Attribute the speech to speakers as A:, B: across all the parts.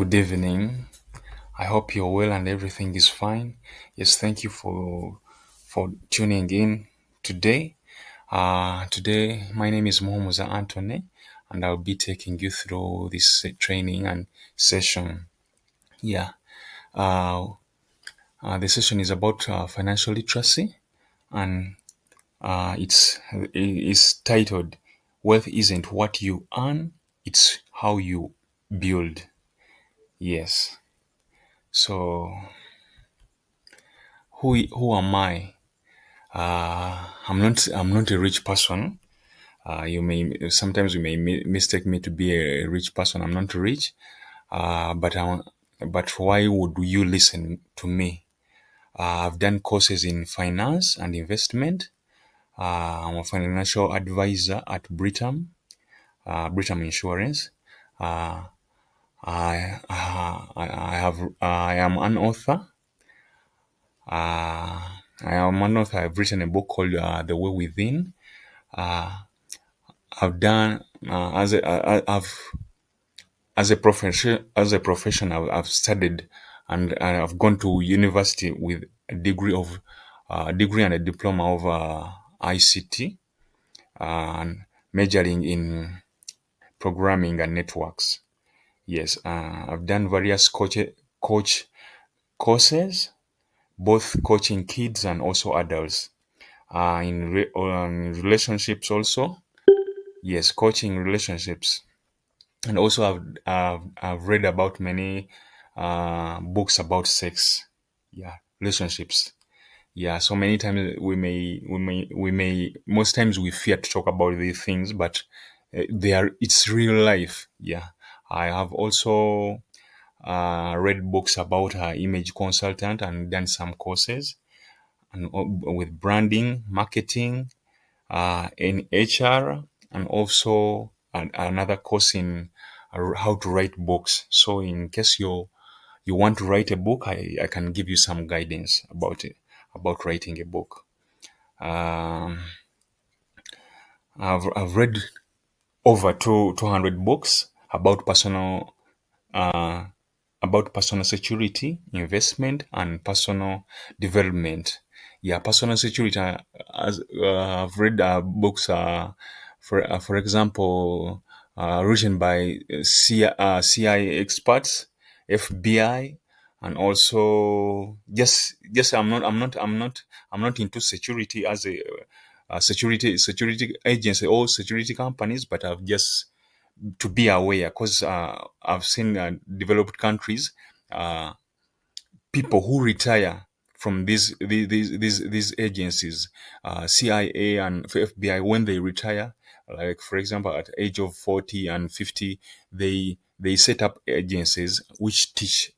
A: Good evening. I hope you're well and everything is fine. Yes, thank you for tuning in today. Today, my name is Mohamuza Anthony, and I'll be taking you through this training and session. Yeah, uh, the session is about financial literacy, and it's titled "Wealth isn't what you earn; it's how you build." Yes. So, who am I? I'm not a rich person. You may sometimes you may mistake me to be a rich person. I'm not rich. But why would you listen to me? I've done courses in finance and investment. I'm a financial advisor at Britam Insurance. I am an author. I've written a book called The Way Within. I've done as a profession. I've studied and I've gone to university with a degree and a diploma of ICT and majoring in programming and networks. Yes, I've done various coach courses, both coaching kids and also adults. In relationships also. Yes, coaching relationships. And also I've read about many books about sex. Yeah, relationships. Yeah, so many times we may most times we fear to talk about these things, but it's real life. Yeah, I have also read books about image consultant and done some courses and with branding, marketing, in HR, and also another course in how to write books. So, in case you want to write a book, I can give you some guidance about it, about writing a book. Um, I've read over 200 books uh, about personal security, investment, and personal development. Yeah, personal security. As I've read books, for example, written by CIA experts, FBI, and also just I'm not into security as a security agency or security companies, but I've just to be aware because I've seen developed countries, uh, people who retire from these agencies, CIA and FBI, when they retire, like for example at age of 40 and 50, they set up agencies which teach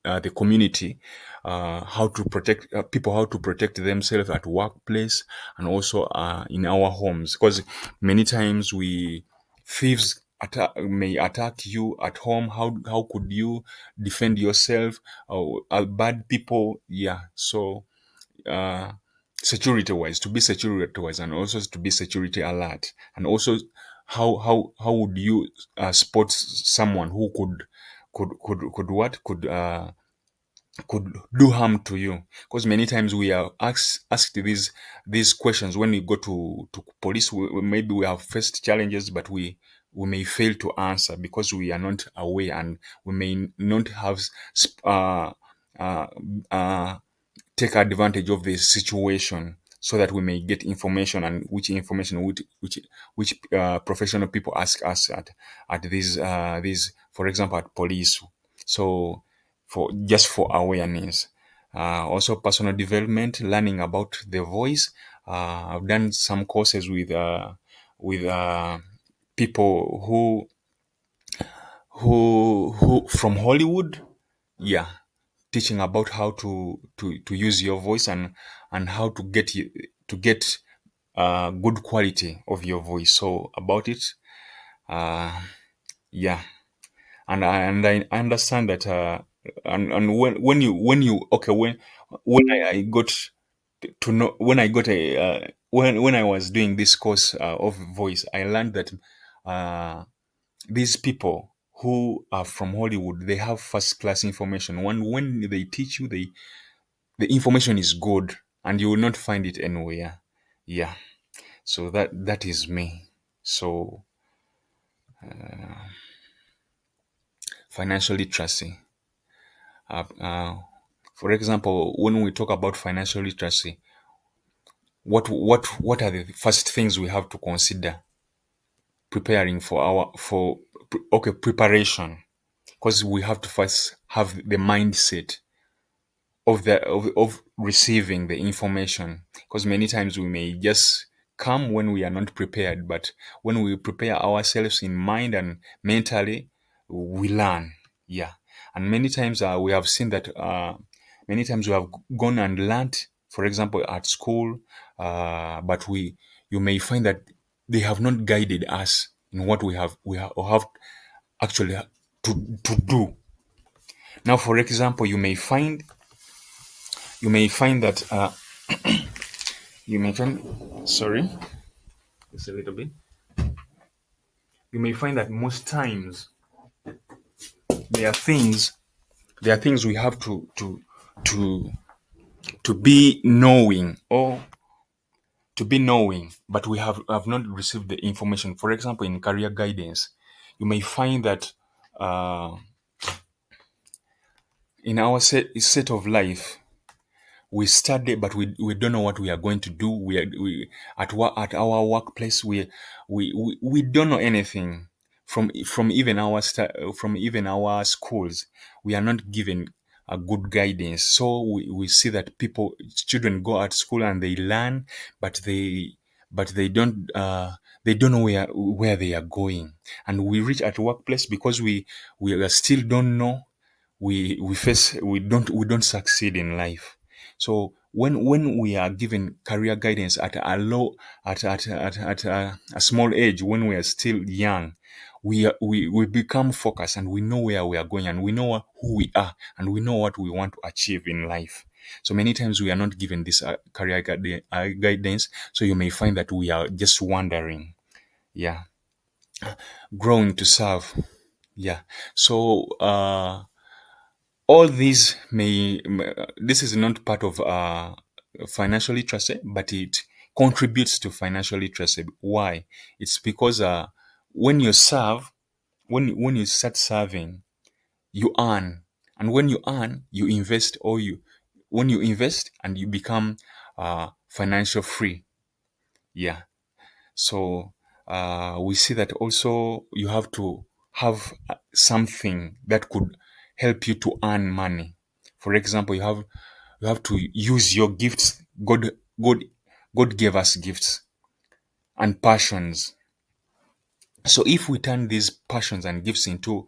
A: the community how to protect people, how to protect themselves at workplace and also in our homes, because many times we thieves may attack you at home. How could you defend yourself? Bad people, yeah. So uh security wise, to be security wise, and also to be security alert, and also how would you spot someone who could what could do harm to you, because many times we are asked these questions when we go to police. Maybe we have faced challenges, but we may fail to answer because we are not aware, and we may not have uh, uh, uh, take advantage of the situation so that we may get information, and which information which professional people ask us at these, for example, at police. So for just for awareness, also personal development, learning about the voice. I've done some courses with people who from Hollywood. Yeah, teaching about how to use your voice, and how to get good quality of your voice. So about it, uh, yeah. And I understand that, and when you okay, when I got to know, when I got a when I was doing this course of voice, I learned that uh, these people who are from Hollywood, they have first class information. When they teach you, the information is good, and you will not find it anywhere. Yeah. So that is me. So financial literacy. Uh, uh, for example, when we talk about financial literacy, what are the first things we have to consider preparing for our for okay, preparation, because we have to first have the mindset of receiving the information, because many times we may just come when we are not prepared, but when we prepare ourselves in mind and mentally, we learn. Yeah. And many times we have seen that many times we have gone and learned, for example, at school, but we you may find that they have not guided us in what we have actually to do. Now, for example, you may find that you may find sorry, just a little bit. You may find that most times there are things there are things we have to to be knowing, or to be knowing, but we have not received the information. For example, in career guidance, you may find that uh, in our set of life, we study, but we don't know what we are going to do. We at work, at our workplace, we don't know anything. From even from even our schools, we are not given a good guidance. So we see that children go at school and they learn, but they don't know where they are going. And we reach at workplace, because we are still don't know, we don't succeed in life. So when we are given career guidance at a low at a small age, when we are still young, we become focused, and we know where we are going, and we know who we are, and we know what we want to achieve in life. So many times we are not given this guidance, so you may find that we are just wandering. Yeah. Growing to serve. Yeah. So all these this is not part of financial literacy, but it contributes to financial literacy. Why? It's because when you serve, when you start serving, you earn, and when you earn, you invest, or you when you invest, and you become financial free. Yeah. So we see that also you have to have something that could help you to earn money. For example, you have to use your gifts. God gave us gifts and passions. So if we turn these passions and gifts into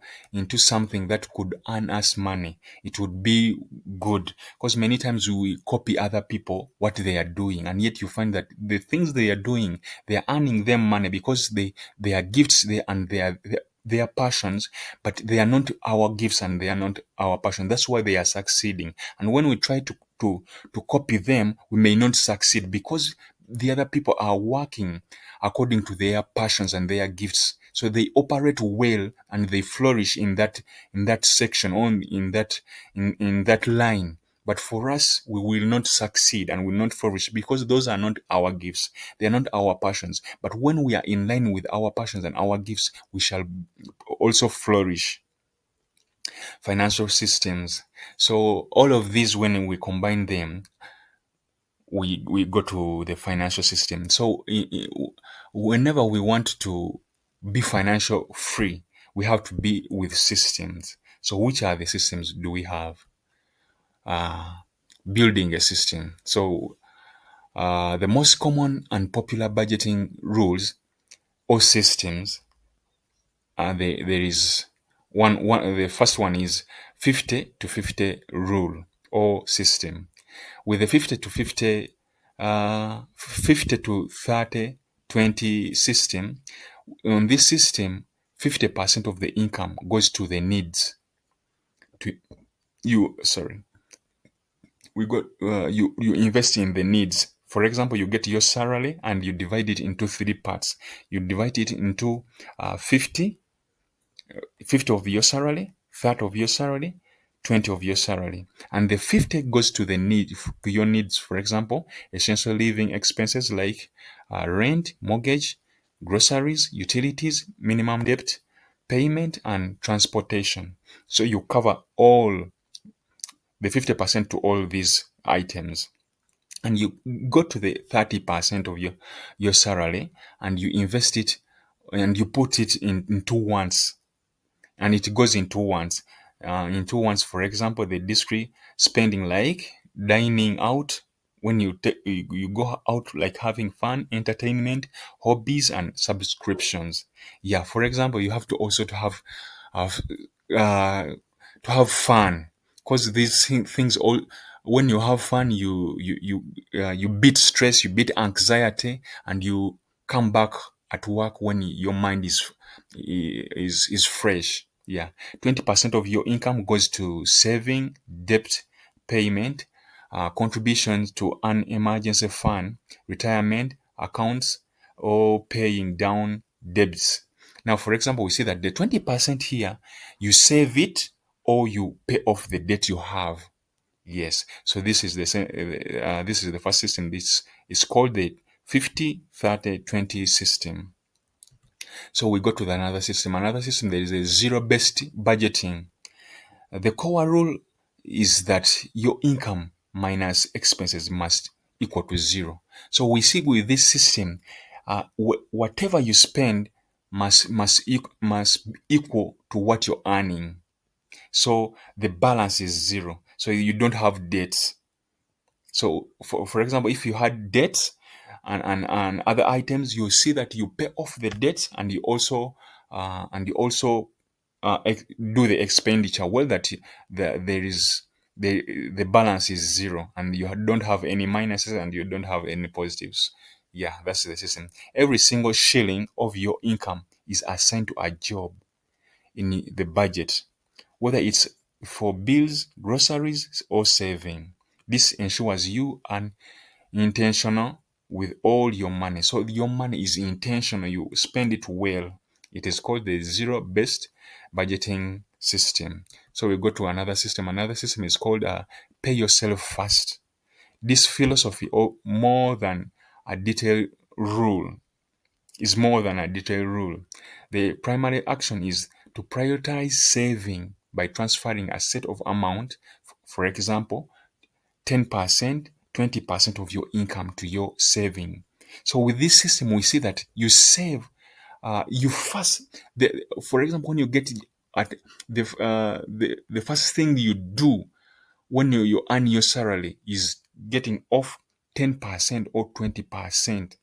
A: something that could earn us money, it would be good. Because many times we copy other people what they are doing, and yet you find that the things they are doing, they are earning them money because they are gifts, they are passions, but they are not our gifts and they are not our passion. That's why they are succeeding. And when we try to copy them, we may not succeed, because the other people are working according to their passions and their gifts. So they operate well and they flourish in that section, on in that line. But for us, we will not succeed and will not flourish, because those are not our gifts. They are not our passions. But when we are in line with our passions and our gifts, we shall also flourish. Financial systems. So all of these, when we combine them, we go to the financial system. So whenever we want to be financial free, we have to be with systems. So which are the systems do we have? Building a system. So the most common and popular budgeting rules or systems, there is one. The first one is 50 to 50 rule or system. With the 50 to 50, 50 to 30, 20 system, on this system, 50% of the income goes to the needs. To sorry, we got you invest in the needs. For example, you get your salary and you divide it into three parts. You divide it into 50 50 of your salary, 30 of your salary, 20 of your salary. And the 50 goes to to your needs. For example, essential living expenses like rent, mortgage, groceries, utilities, minimum debt, payment, and transportation. So you cover all the 50% to all these items. And you go to the 30% of your salary and you invest it and you put it in two ones, and it goes in two ones. In two ones, for example, the discrete spending like dining out, when you go out, like having fun, entertainment, hobbies, and subscriptions. Yeah, for example, you have to also have uh, to have fun, because things all, when you have fun, you beat stress, you beat anxiety, and you come back at work when your mind is fresh. Yeah, 20% of your income goes to saving, debt payment, contributions to an emergency fund, retirement accounts, or paying down debts. Now, for example, we see that the 20% here, you save it or you pay off the debt you have. Yes. So this is the first system. This is called the 50-30-20 system. So we go to another system. Another system, there is a zero-based budgeting. The core rule is that your income minus expenses must equal to zero. So we see with this system, whatever you spend must equal to what you're earning. So the balance is zero. So you don't have debts. So for example, if you had debts and other items, you see that you pay off the debts, and you also do the expenditure well, that there is the balance is zero, and you don't have any minuses and you don't have any positives. Yeah, that's the system. Every single shilling of your income is assigned to a job in the budget, whether it's for bills, groceries, or saving. This ensures you are intentional with all your money. So your money is intentional, you spend it well. It is called the zero-based budgeting system. So we go to another system. Another system is called pay yourself first. This philosophy, or more than a detailed rule, is more than a detailed rule. The primary action is to prioritize saving by transferring a set of amount, for example, 10%, 20% of your income to your saving. So with this system, we see that you save, you first, for example, when you get at the first thing you do when you earn your salary is getting off 10% or 20%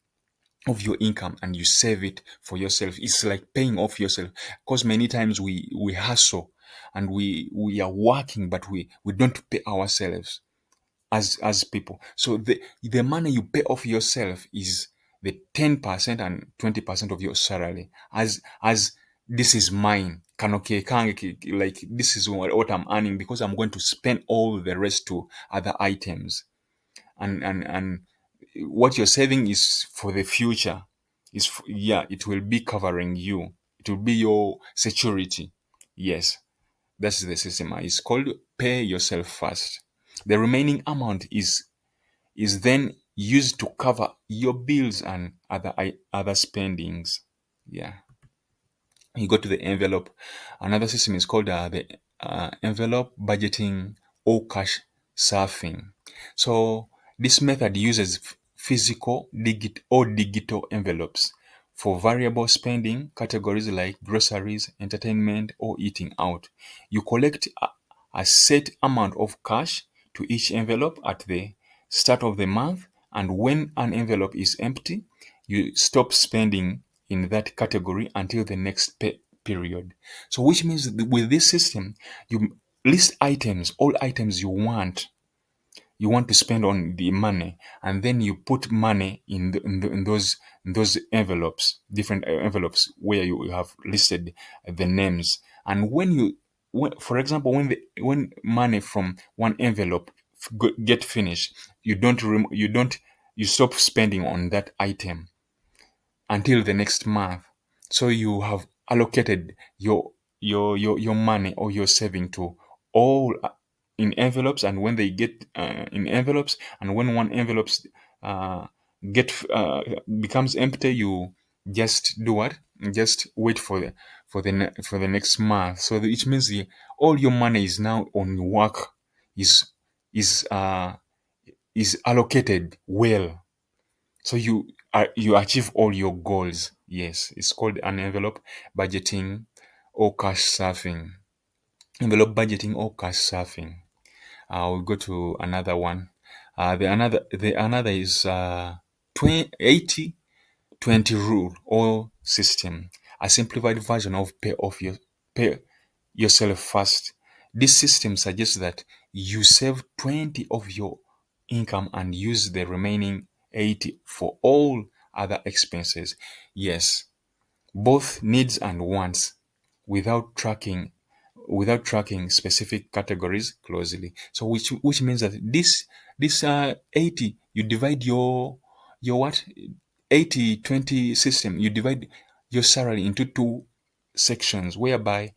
A: of your income, and you save it for yourself. It's like paying off yourself, because many times we hustle and we are working, but we don't pay ourselves as people. So the money you pay off yourself is the 10% and 20% of your salary, as this is mine. Kanoke kange, like this is what I'm earning, because I'm going to spend all the rest to other items. And what you're saving is for the future. Yeah, it will be covering you. It will be your security. Yes, that's the system. It's called pay yourself first. The remaining amount is then used to cover your bills and other spendings. Yeah. You go to the envelope. Another system is called the envelope budgeting or cash surfing. So this method uses physical digital envelopes for variable spending categories like groceries, entertainment, or eating out. You collect a set amount of cash to each envelope at the start of the month, and when an envelope is empty, you stop spending in that category until the next period. So which means that with this system, you list items, all items you want to spend on the money, and then you put money in those envelopes, different envelopes where you have listed the names. And for example, when money from one envelope get finished, you stop spending on that item until the next month. So you have allocated your money or your saving to all in envelopes, and when they get in envelopes, and when one envelopes uh, get becomes empty, you just do what? Just wait for the for the next month. So it means all your money is now on work, is is uh is allocated well, so you achieve all your goals. Yes, it's called an envelope budgeting or cash surfing. Envelope budgeting or cash surfing. We'll go to another one. The another is 20, 80-20 rule or system, a simplified version of pay yourself first. This system suggests that you save 20 of your income and use the remaining 80 for all other expenses. Yes, both needs and wants, without tracking specific categories closely. So which means that this 80, you divide your what? 80-20 system, you divide your salary into two sections, whereby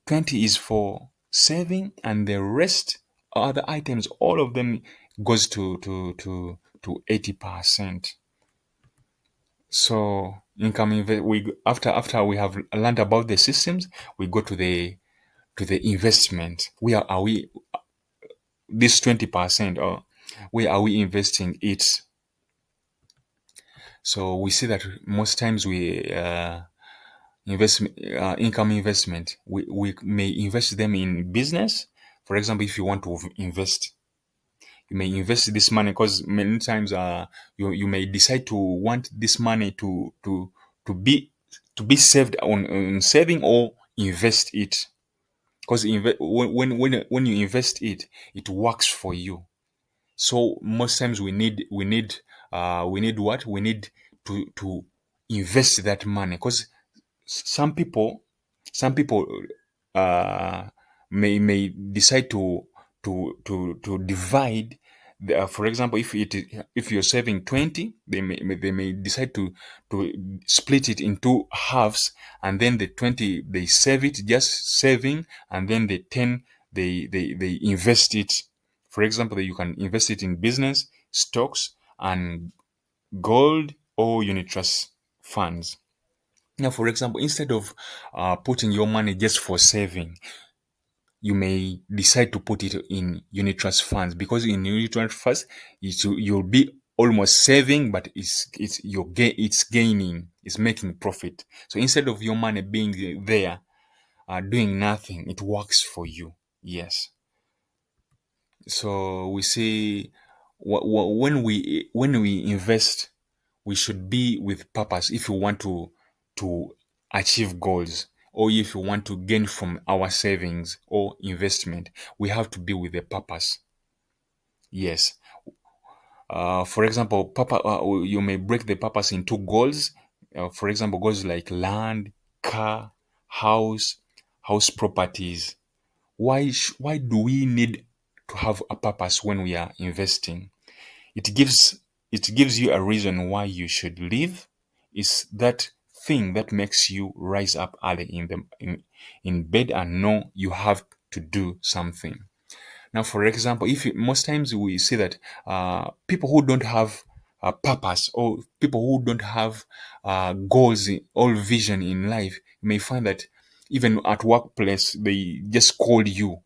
A: 20 is for saving and the rest other items, all of them goes to 80%. So we after we have learned about the systems, we go to the investment. Where are we, this 20%, or where are we investing it? So we see that most times we invest income investment, we may invest them in business. For example, if you want to invest, you may invest this money, because many times you may decide to want this money to be saved on saving, or invest it, because when you invest it, it works for you. So most times we need what? We need to invest that money, because some people some people uh, may decide to divide for example, if you're saving 20, they may decide to split it into halves, and then the 20 they save it, just saving, and then the 10 they invest it. For example, you can invest it in business, stocks, and gold, or unit trust funds. Now, for example, instead of putting your money just for saving, you may decide to put it in unit trust funds, because in unit trust funds, you'll be almost saving, but it's gaining, it's making profit. So instead of your money being there doing nothing, it works for you. Yes. So we see when we invest, we should be with purpose. If you want to achieve goals, or if you want to gain from our savings or investment, we have to be with a purpose. Yes. For example, you may break the purpose into goals. For example, goals like land, car, house, house properties. Why do we need to have a purpose when we are investing? It gives you a reason why you should live. It's that thing that makes you rise up early in bed and know you have to do something. Now, for example, most times we see that people who don't have a purpose, or people who don't have goals or vision in life, you may find that even at workplace they just call you.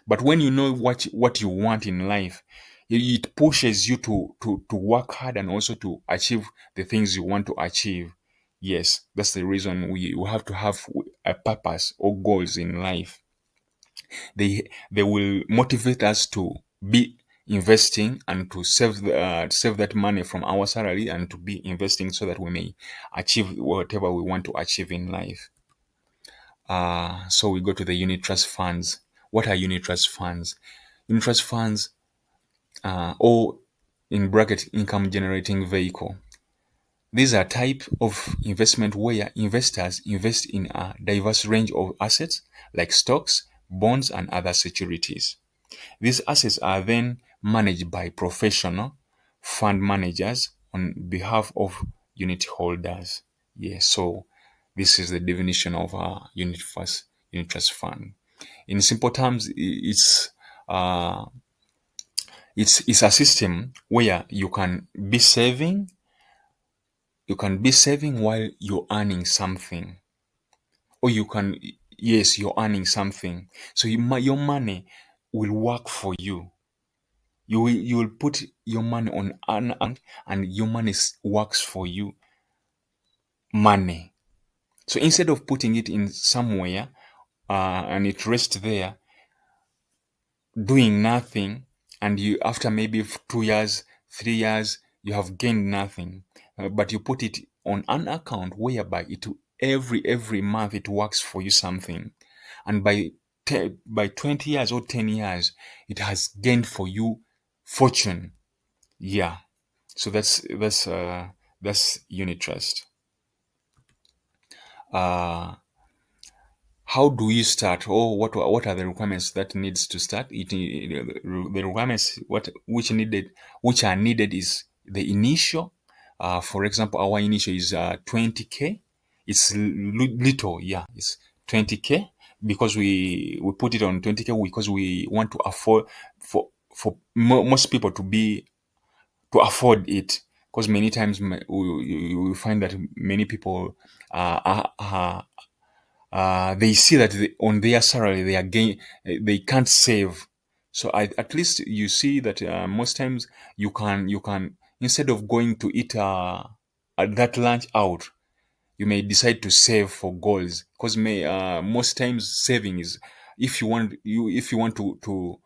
A: But when you know what you want in life, it pushes you to work hard, and also to achieve the things you want to achieve. Yes, that's the reason we have to have a purpose or goals in life. They will motivate us to be investing, and to save that money from our salary, and to be investing, so that we may achieve whatever we want to achieve in life. So we go to the unit trust funds. What are unit trust funds? Unit trust funds, or in bracket income generating vehicle. These are type of investment where investors invest in a diverse range of assets like stocks, bonds, and other securities. These assets are then managed by professional fund managers on behalf of unit holders. Yes, so this is the definition of unit trust fund. In simple terms, uh, it's a system where you can be saving while you're earning something, or you can, yes, you're earning something. So your money will work for you. You will put your money on an account, and your money works for you. Money. So instead of putting it in somewhere, and it rests there doing nothing, and you, after maybe 2 years, 3 years, you have gained nothing, but you put it on an account whereby it every month it works for you something, and by 20 years or 10 years it has gained for you fortune. Yeah. So that's unit trust. uh how do you start, or what are the requirements that needs to start it? The requirements which are needed is the initial. For example, our initial is 20K. It's little, yeah, it's 20K, because we put it on 20K because we want to afford for most people to afford it, because many times we find that many people they see that on their salary they can't save. So at least you see that most times you can, instead of going to eat at that lunch out, you may decide to save for goals, because most times saving is, if you want to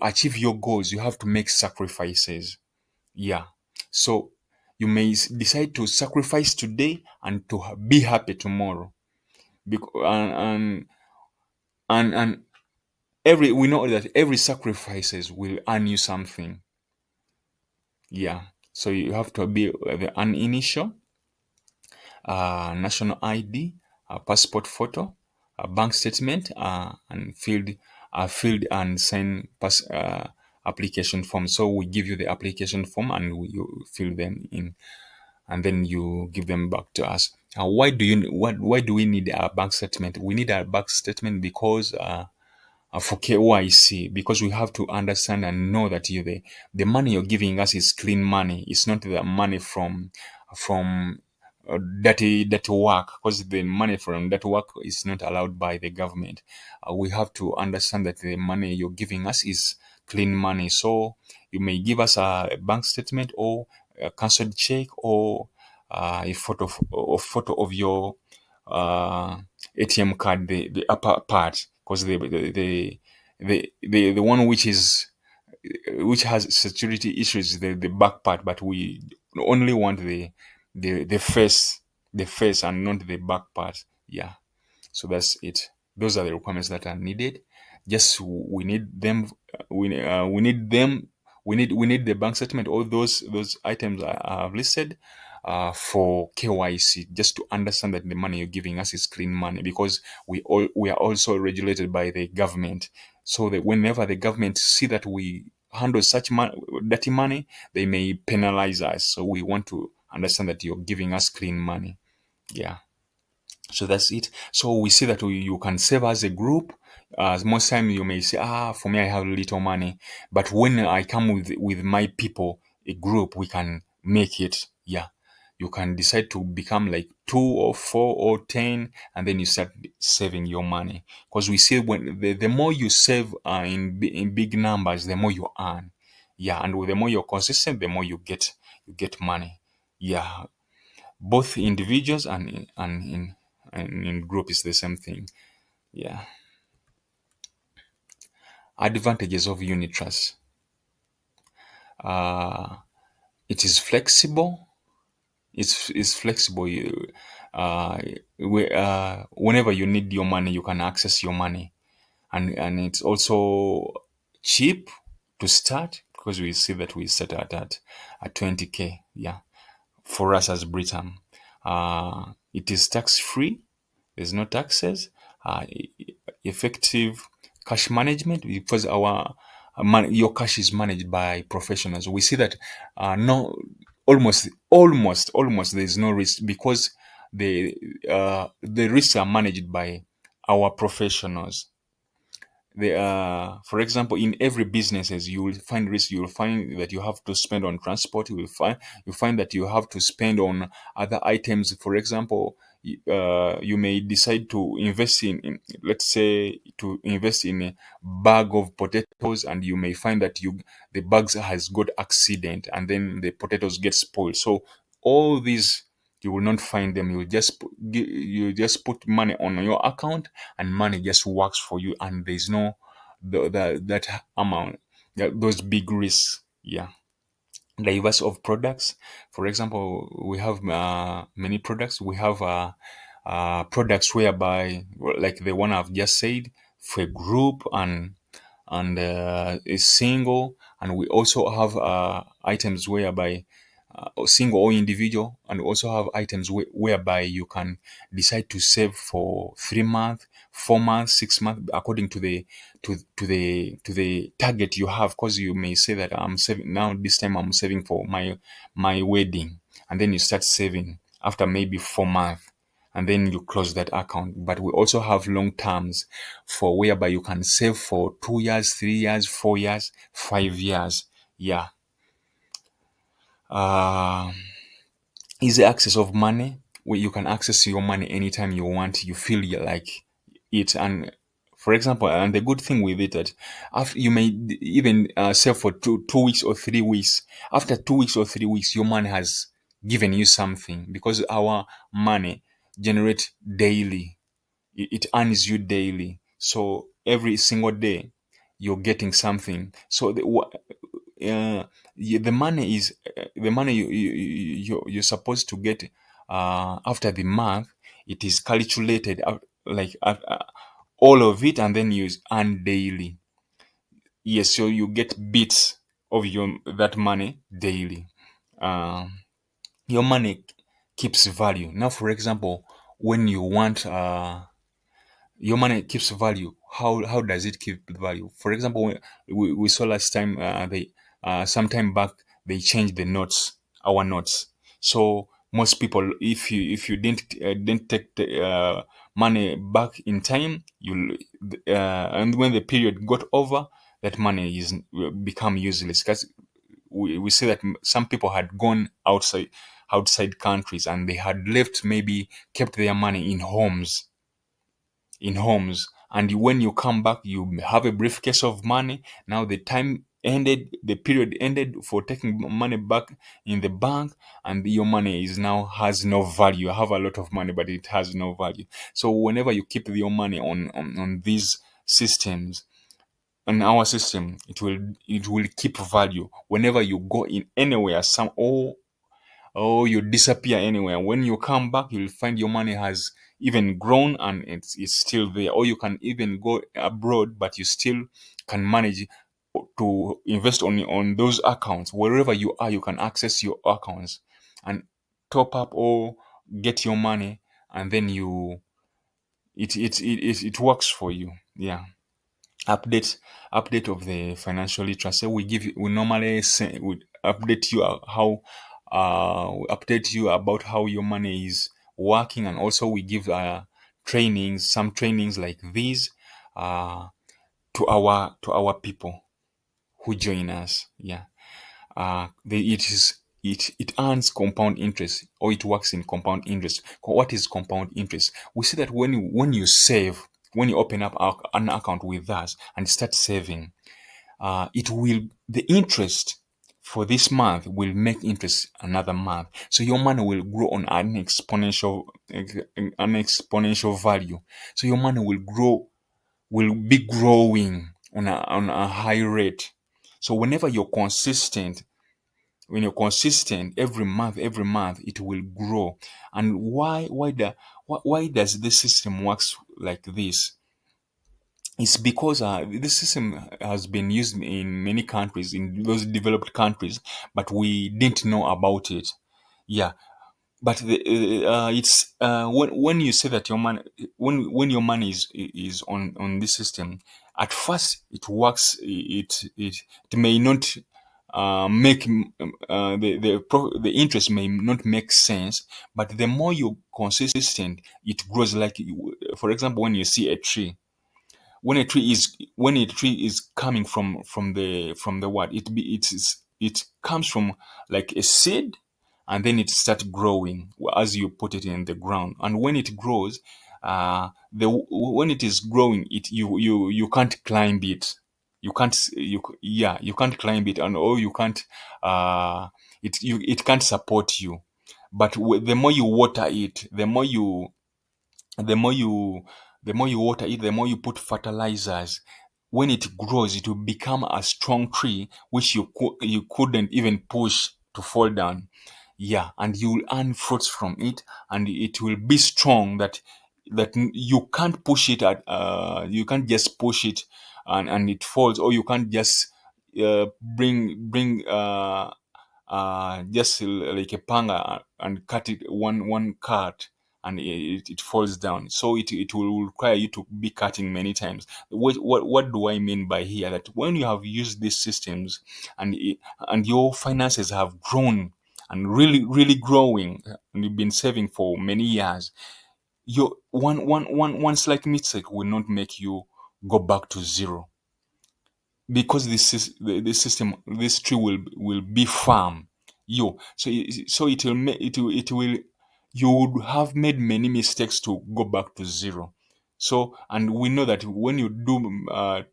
A: achieve your goals, you have to make sacrifices. Yeah. So you may decide to sacrifice today and to be happy tomorrow. Because and every we know that every sacrifices will earn you something. Yeah. So you have to be an initial, national ID, a passport photo, a bank statement, and filled and sign application form. So we give you the application form, and you fill them in, and then you give them back to us. Why do we need a bank statement? We need a bank statement because for KYC, because we have to understand and know that the money you're giving us is clean money. It's not the money from dirty work, because the money from that work is not allowed by the government. We have to understand that the money you're giving us is clean money. So you may give us a bank statement, or a cancelled check, or a photo of your ATM card, the upper part, because the one which has security issues, the back part, but we only want the face and not the back part. Yeah. So that's it. Those are the requirements that are needed. Just we need them. We need them. We need the bank statement. All those items I have listed for KYC, just to understand that the money you're giving us is clean money, because we are also regulated by the government. So that whenever the government see that we handle such dirty money, they may penalize us. So we want to understand that you're giving us clean money. Yeah. So that's it. So we see that you can save as a group. Most time you may say, for me, I have little money. But when I come with my people, a group, we can make it. Yeah. You can decide to become like 2 or 4 or 10, and then you start saving your money. Because we see when the more you save in big numbers, the more you earn. Yeah. And with the more you're consistent, the more you get money. Yeah, both individuals and in group is the same thing. Yeah. Advantages of unit trust: it is flexible. It's flexible. Whenever you need your money, you can access your money, and it's also cheap to start, because we see that we start at 20K. Yeah, for us as Britam, it is tax free. There's no taxes. Effective cash management, because your cash is managed by professionals. We see that no, almost there's no risk, because the risks are managed by our professionals. They are, for example, in every businesses, you will find risk. You will find that you have to spend on transport. You find that you have to spend on other items. For example, you may decide to invest in, let's say, to invest in a bag of potatoes, and you may find that the bags has got accident, and then the potatoes get spoiled. So all these, you will not find them. You just put money on your account, and money just works for you, and there's no that amount, those big risks. Yeah. Diverse of products. For example, we have many products. We have products whereby, well, like the one I've just said, for a group and a single, and we also have items whereby single or individual, and we also have items whereby you can decide to save for 3 months, 4 months, 6 months, according to the target you have. Because you may say that I'm saving now, this time I'm saving for my wedding, and then you start saving after maybe 4 months, and then you close that account. But we also have long terms, for whereby you can save for 2 years, 3 years, 4 years, 5 years. Yeah. uh Easy access of money, where you can access your money anytime you want, you feel you like it. And for example, and the good thing with it, that after you may even save for 2 weeks or 3 weeks. After 2 weeks or 3 weeks, your money has given you something, because our money generates daily. It earns you daily. So every single day you're getting something. So the money is the money you're supposed to get after the month. It is calculated out, like all of it, and then you earn daily. Yes, so you get bits of your that money daily. um, your money keeps value. Now, for example, when you want your money keeps value. How does it keep value? For example, we saw last time, they sometime back, they changed the notes, our notes. So most people, if you didn't take the money back in time, you and when the period got over, that money is become useless. Because we see that some people had gone outside countries, and they had left, maybe kept their money in homes, and when you come back, you have a briefcase of money. Now the time ended, the period ended for taking money back in the bank, and your money is now has no value. You have a lot of money, but it has no value. So whenever you keep your money on these systems, on our system, it will keep value. Whenever you go in anywhere, or you disappear anywhere, when you come back, you'll find your money has even grown, and it's still there. Or you can even go abroad, but you still can manage to invest on those accounts. Wherever you are, you can access your accounts and top up or get your money, and then it works for you. Yeah. Update of the financial literacy. We normally say, we update you how we update you about how your money is working, and also we give some trainings like these uh to our people who join us. Yeah. It earns compound interest, or it works in compound interest. What is compound interest? We see that when you save, when you open up an account with us and start saving, it will the interest for this month will make interest another month. So your money will grow on an exponential value. So your money will be growing on a high rate. So when you're consistent, every month it will grow. And why does this system works like this? It's because this system has been used in many countries, in those developed countries, but we didn't know about it. Yeah. But it's when you say that your money, when your money is on this system, at first it works. It may not make the interest may not make sense, but the more you're consistent, it grows. Like, for example, when you see a tree, when a tree is coming from the what, it comes from like a seed, and then it starts growing as you put it in the ground. And when it grows, the when it is growing, it you can't climb it. You can't climb it, and or you can't it can't support you. But the more you water it, the more you the more you water it, the more you put fertilizers, when it grows, it will become a strong tree which you couldn't even push to fall down. Yeah, and you will earn fruits from it, and it will be strong that you can't push it at you can't just push it and it falls, or you can't just bring just like a panga and cut it one cut, and it falls down. So it will require you to be cutting many times. What do I mean by here? That when you have used these systems, and your finances have grown and really growing, and you've been saving for many years, your one slight mistake will not make you go back to zero, because the system, this tree will be firm. So it will it will you would have made many mistakes to go back to zero. So, and we know that when you do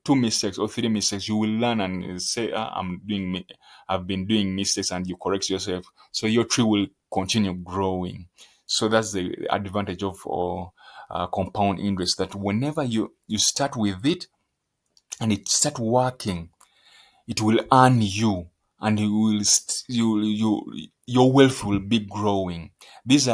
A: two mistakes or three mistakes, you will learn and say, I've been doing mistakes, and you correct yourself, so your tree will continue growing. So that's the advantage of compound interest, that whenever you start with it and it start working, it will earn you, and your wealth will be growing. This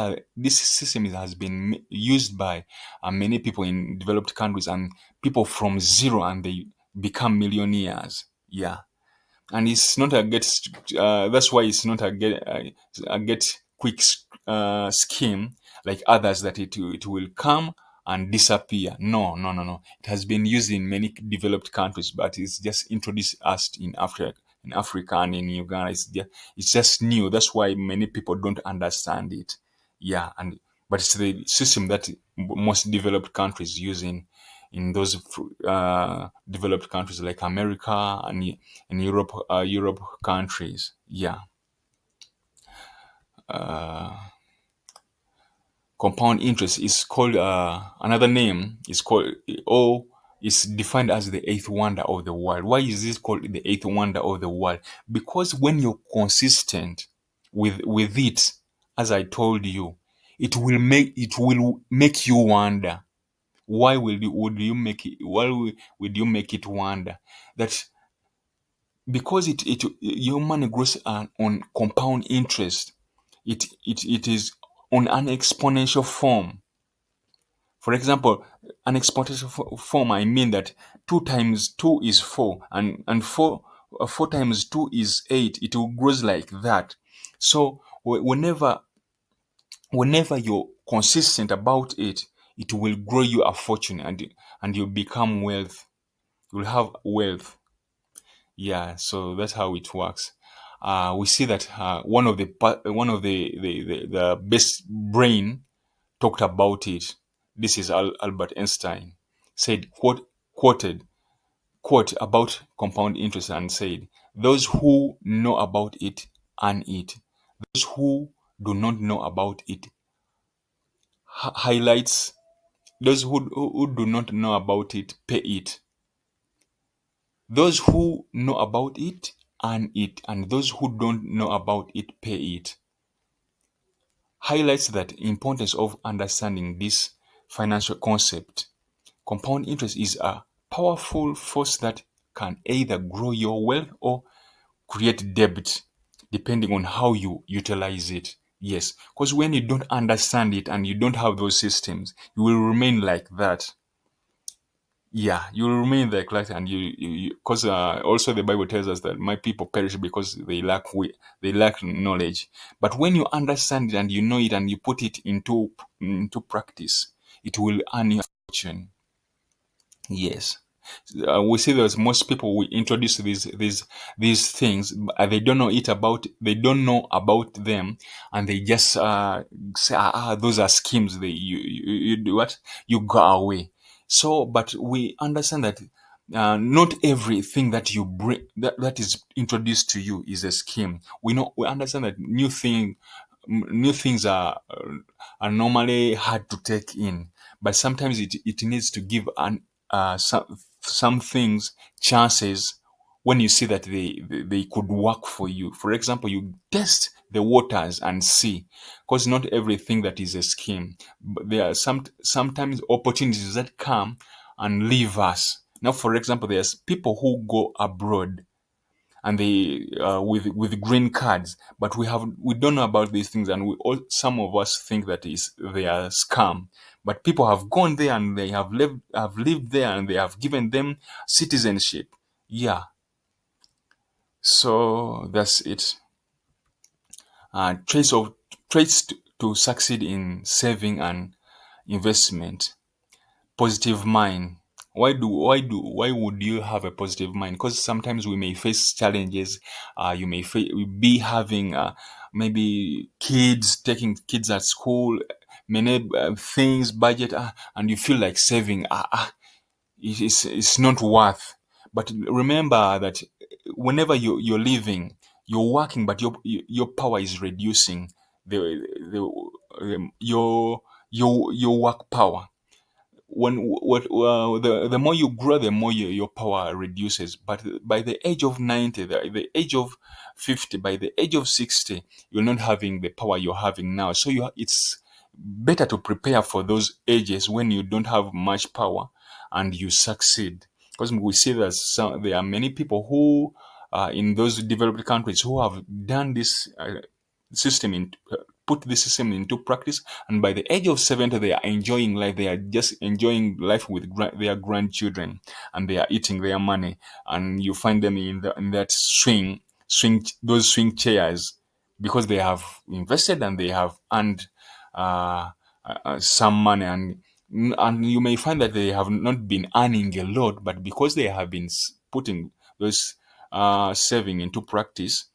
A: system has been used by many people in developed countries, and people from zero, and they become millionaires. Yeah, and it's not a get. That's why it's not a get quick scheme like others, that it will come and disappear. No, no, no, no. It has been used in many developed countries, but it's just introduced us in Africa and in Uganda. It's just new. That's why many people don't understand it. Yeah, and but it's the system that most developed countries using in those developed countries like America and Europe countries. Yeah, compound interest is called another name is called, or is defined as the eighth wonder of the world. Why is this called the eighth wonder of the world? Because when you're consistent with it, as I told you, it will make you wonder. Why would you make it? Would you make it wonder? That because your money grows on compound interest. It is on an exponential form. For example, an exponential form, I mean that 2 times 2 is 4, and 4 times 2 is 8. It will grows like that. So whenever you're consistent about it, it will grow you a fortune, and you become wealth. You'll have wealth. Yeah, so that's how it works. We see that one of the best brain talked about it. This is Albert Einstein. Said, quote about compound interest, and said, "Those who know about it earn it. Those who do not know about it highlights. Those who do not know about it pay it. Those who know about it earn it, and those who don't know about it pay it." Highlights that importance of understanding this financial concept. Compound interest is a powerful force that can either grow your wealth or create debt, depending on how you utilize it. Yes, because when you don't understand it and you don't have those systems, you will remain like that. Yeah, you will remain like that, and because also the Bible tells us that my people perish because they lack knowledge. But when you understand it and you know it and you put it into practice, it will earn you a fortune. Yes. We see that most people we introduce these things, they don't know it about they don't know about them, and they just say, those are schemes. They you do what, you go away. So, but we understand that not everything that you bring that is introduced to you is a scheme. We understand that new things are normally hard to take in, but sometimes it needs to give some things chances when you see that they could work for you. For example, you test the waters and see, because not everything that is a scheme, but there are sometimes opportunities that come and leave us. Now, for example, there's people who go abroad and they with green cards, but we don't know about these things, and some of us think that is they are scam, but people have gone there and they have lived there and they have given them citizenship. Yeah, so that's it. Traits of traits to succeed in saving and investment. Positive mind. Why would you have a positive mind? Because sometimes we may face challenges. You may be having maybe taking kids at school, many things, budget, and you feel like saving. It's not worth. But remember that whenever you're living, you're working, but your power is reducing. The your work power. The more you grow, the more your power reduces. But by the age of 90, the age of 50, by the age of 60, you're not having the power you're having now. So it's better to prepare for those ages when you don't have much power and you succeed. Because we see that there are many people who in those developed countries who have done this system in put this system into practice, and by the age of 70 they are enjoying life. They are just enjoying life with their grandchildren, and they are eating their money, and you find them in that those swing chairs, because they have invested and they have earned some money, and you may find that they have not been earning a lot, but because they have been putting those saving into practice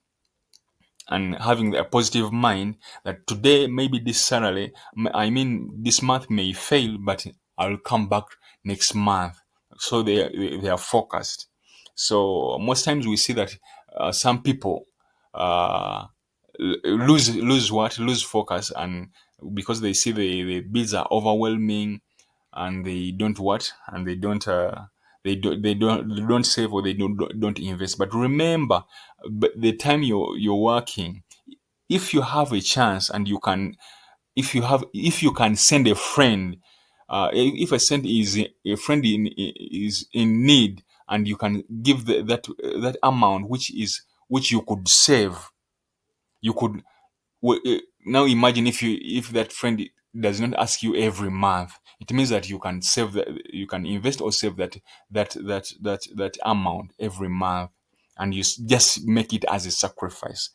A: and having a positive mind, that today maybe this salary, I mean this month may fail, but I'll come back next month. So they are focused. So most times we see that some people uh, lose focus, and because they see the bills are overwhelming, and they don't what and they don't save, or they don't invest. But remember, the time you're working, if you have a chance and you can, if you can send a friend, if a friend is in need, and you can give that amount which you could save, you could now imagine if that friend does not ask you every month. It means that you can save that, you can invest or save that amount every month, and you just make it as a sacrifice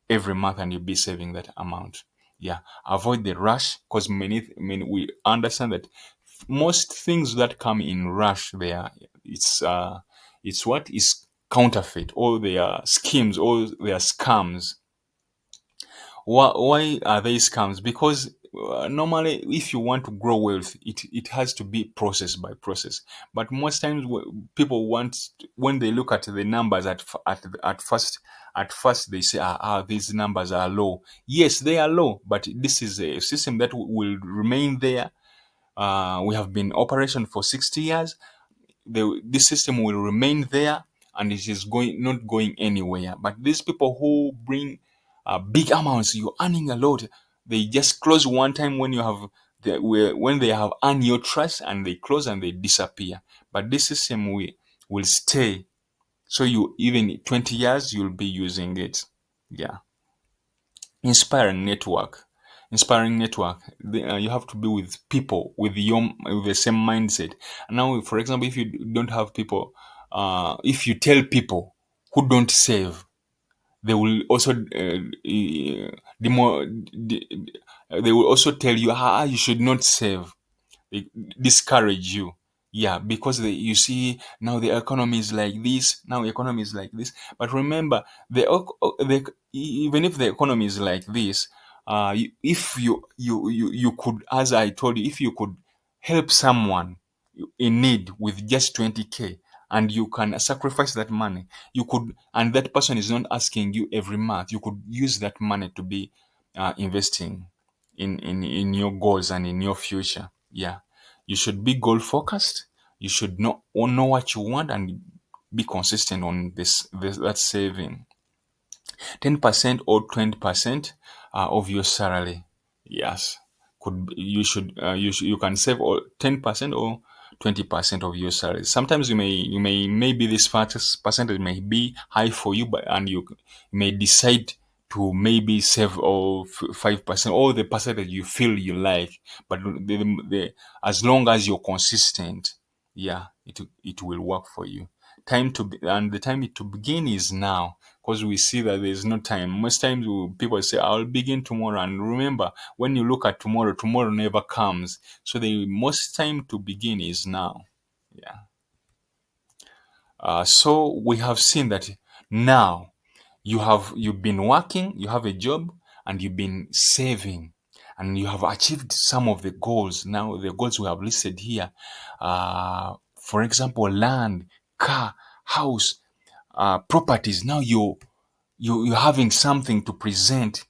A: every month, and you'll be saving that amount. Yeah, avoid the rush, because we understand that most things that come in rush, there it's what is counterfeit, or they are schemes, or they are scams. Why are they scams? Because normally, if you want to grow wealth, it has to be process by process. But most times, people want, when they look at the numbers at first they say, these numbers are low. Yes, they are low, but this is a system that will remain there. We have been in operation for 60 years. This system will remain there, and it is not going anywhere. But these people who bring big amounts, you're earning a lot, they just close one time when when they have earned your trust, and they close and they disappear. But this system will stay, so you, even 20 years you'll be using it. Yeah. Inspiring network. You have to be with people with the same mindset. Now, for example, if you don't have people, if you tell people who don't save, they will also demo, they will also tell you, you should not save. They discourage you. Yeah, because you see now the economy is like this. Now economy is like this. But remember, even if the economy is like this, if you could, as I told you, if you could help someone in need with just 20K, and you can sacrifice that money, you could, and that person is not asking you every month, you could use that money to be investing in your goals and in your future. Yeah, you should be goal focused. You should know what you want and be consistent on this that saving. 10% or 20% of your salary. Yes, you can save 10% or 20% of your salary. Sometimes maybe this percentage may be high for you, but and you may decide to maybe save or 5% or the percentage you feel you like. But as long as you're consistent, yeah, it will work for you. And the time to begin is now, because we see that there's no time. Most times people say, I'll begin tomorrow. And remember, when you look at tomorrow, tomorrow never comes. So the most time to begin is now. Yeah. So we have seen that now you've been working, you have a job, and you've been saving, and you have achieved some of the goals. Now the goals we have listed here, for example, land, car, house, properties. Now you're having something to present.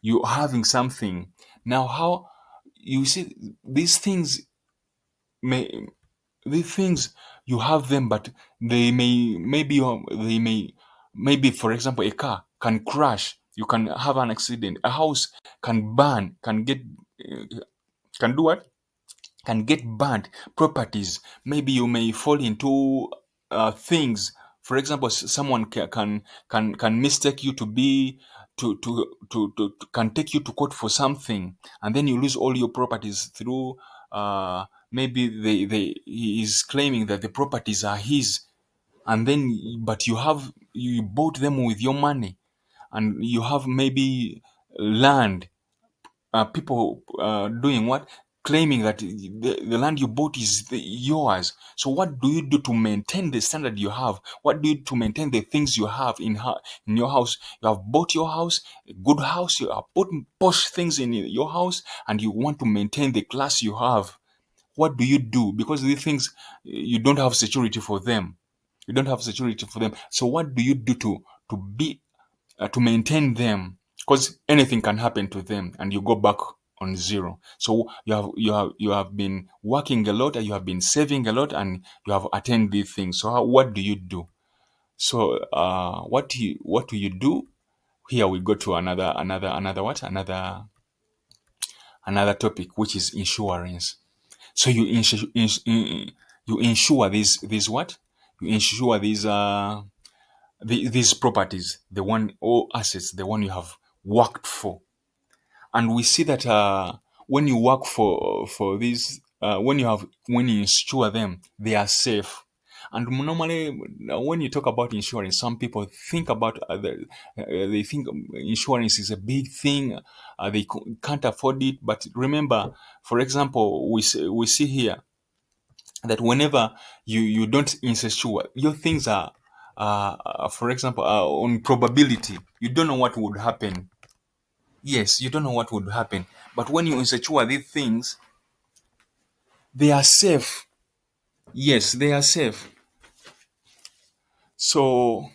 A: You're having something. Now how you see these things may these things you have them, but they may, for example, a car can crash, you can have an accident, a house can burn, can do what, can get burnt, properties. Maybe you may fall into things. For example, someone can mistake you to be to can take you to court for something, and then you lose all your properties through. Maybe he is claiming that the properties are his, and then but you bought them with your money, and you have maybe land, people doing what? Claiming that the land you bought is yours. So what do you do to maintain the standard you have? What do you do to maintain the things you have in your house? You have bought your house, a good house. You have put posh things in your house, and you want to maintain the class you have. What do you do? Because these things, you don't have security for them. You don't have security for them. So what do you do to maintain them? Because anything can happen to them, and you go back on zero. So you have been working a lot, and you have been saving a lot, and you have attained these things. So what do you do? So what do you do? Here we go to another topic, which is insurance. So you insure these what? You insure these properties, the one, or assets, the one you have worked for. And we see that when you work for these, when you insure them, they are safe. And normally, when you talk about insurance, some people think about they think insurance is a big thing. They can't afford it. But remember, for example, we see here that whenever you don't insure, your things are, for example, on probability. You don't know what would happen. Yes, you don't know what would happen. But when you insure these things, they are safe. Yes, they are safe. So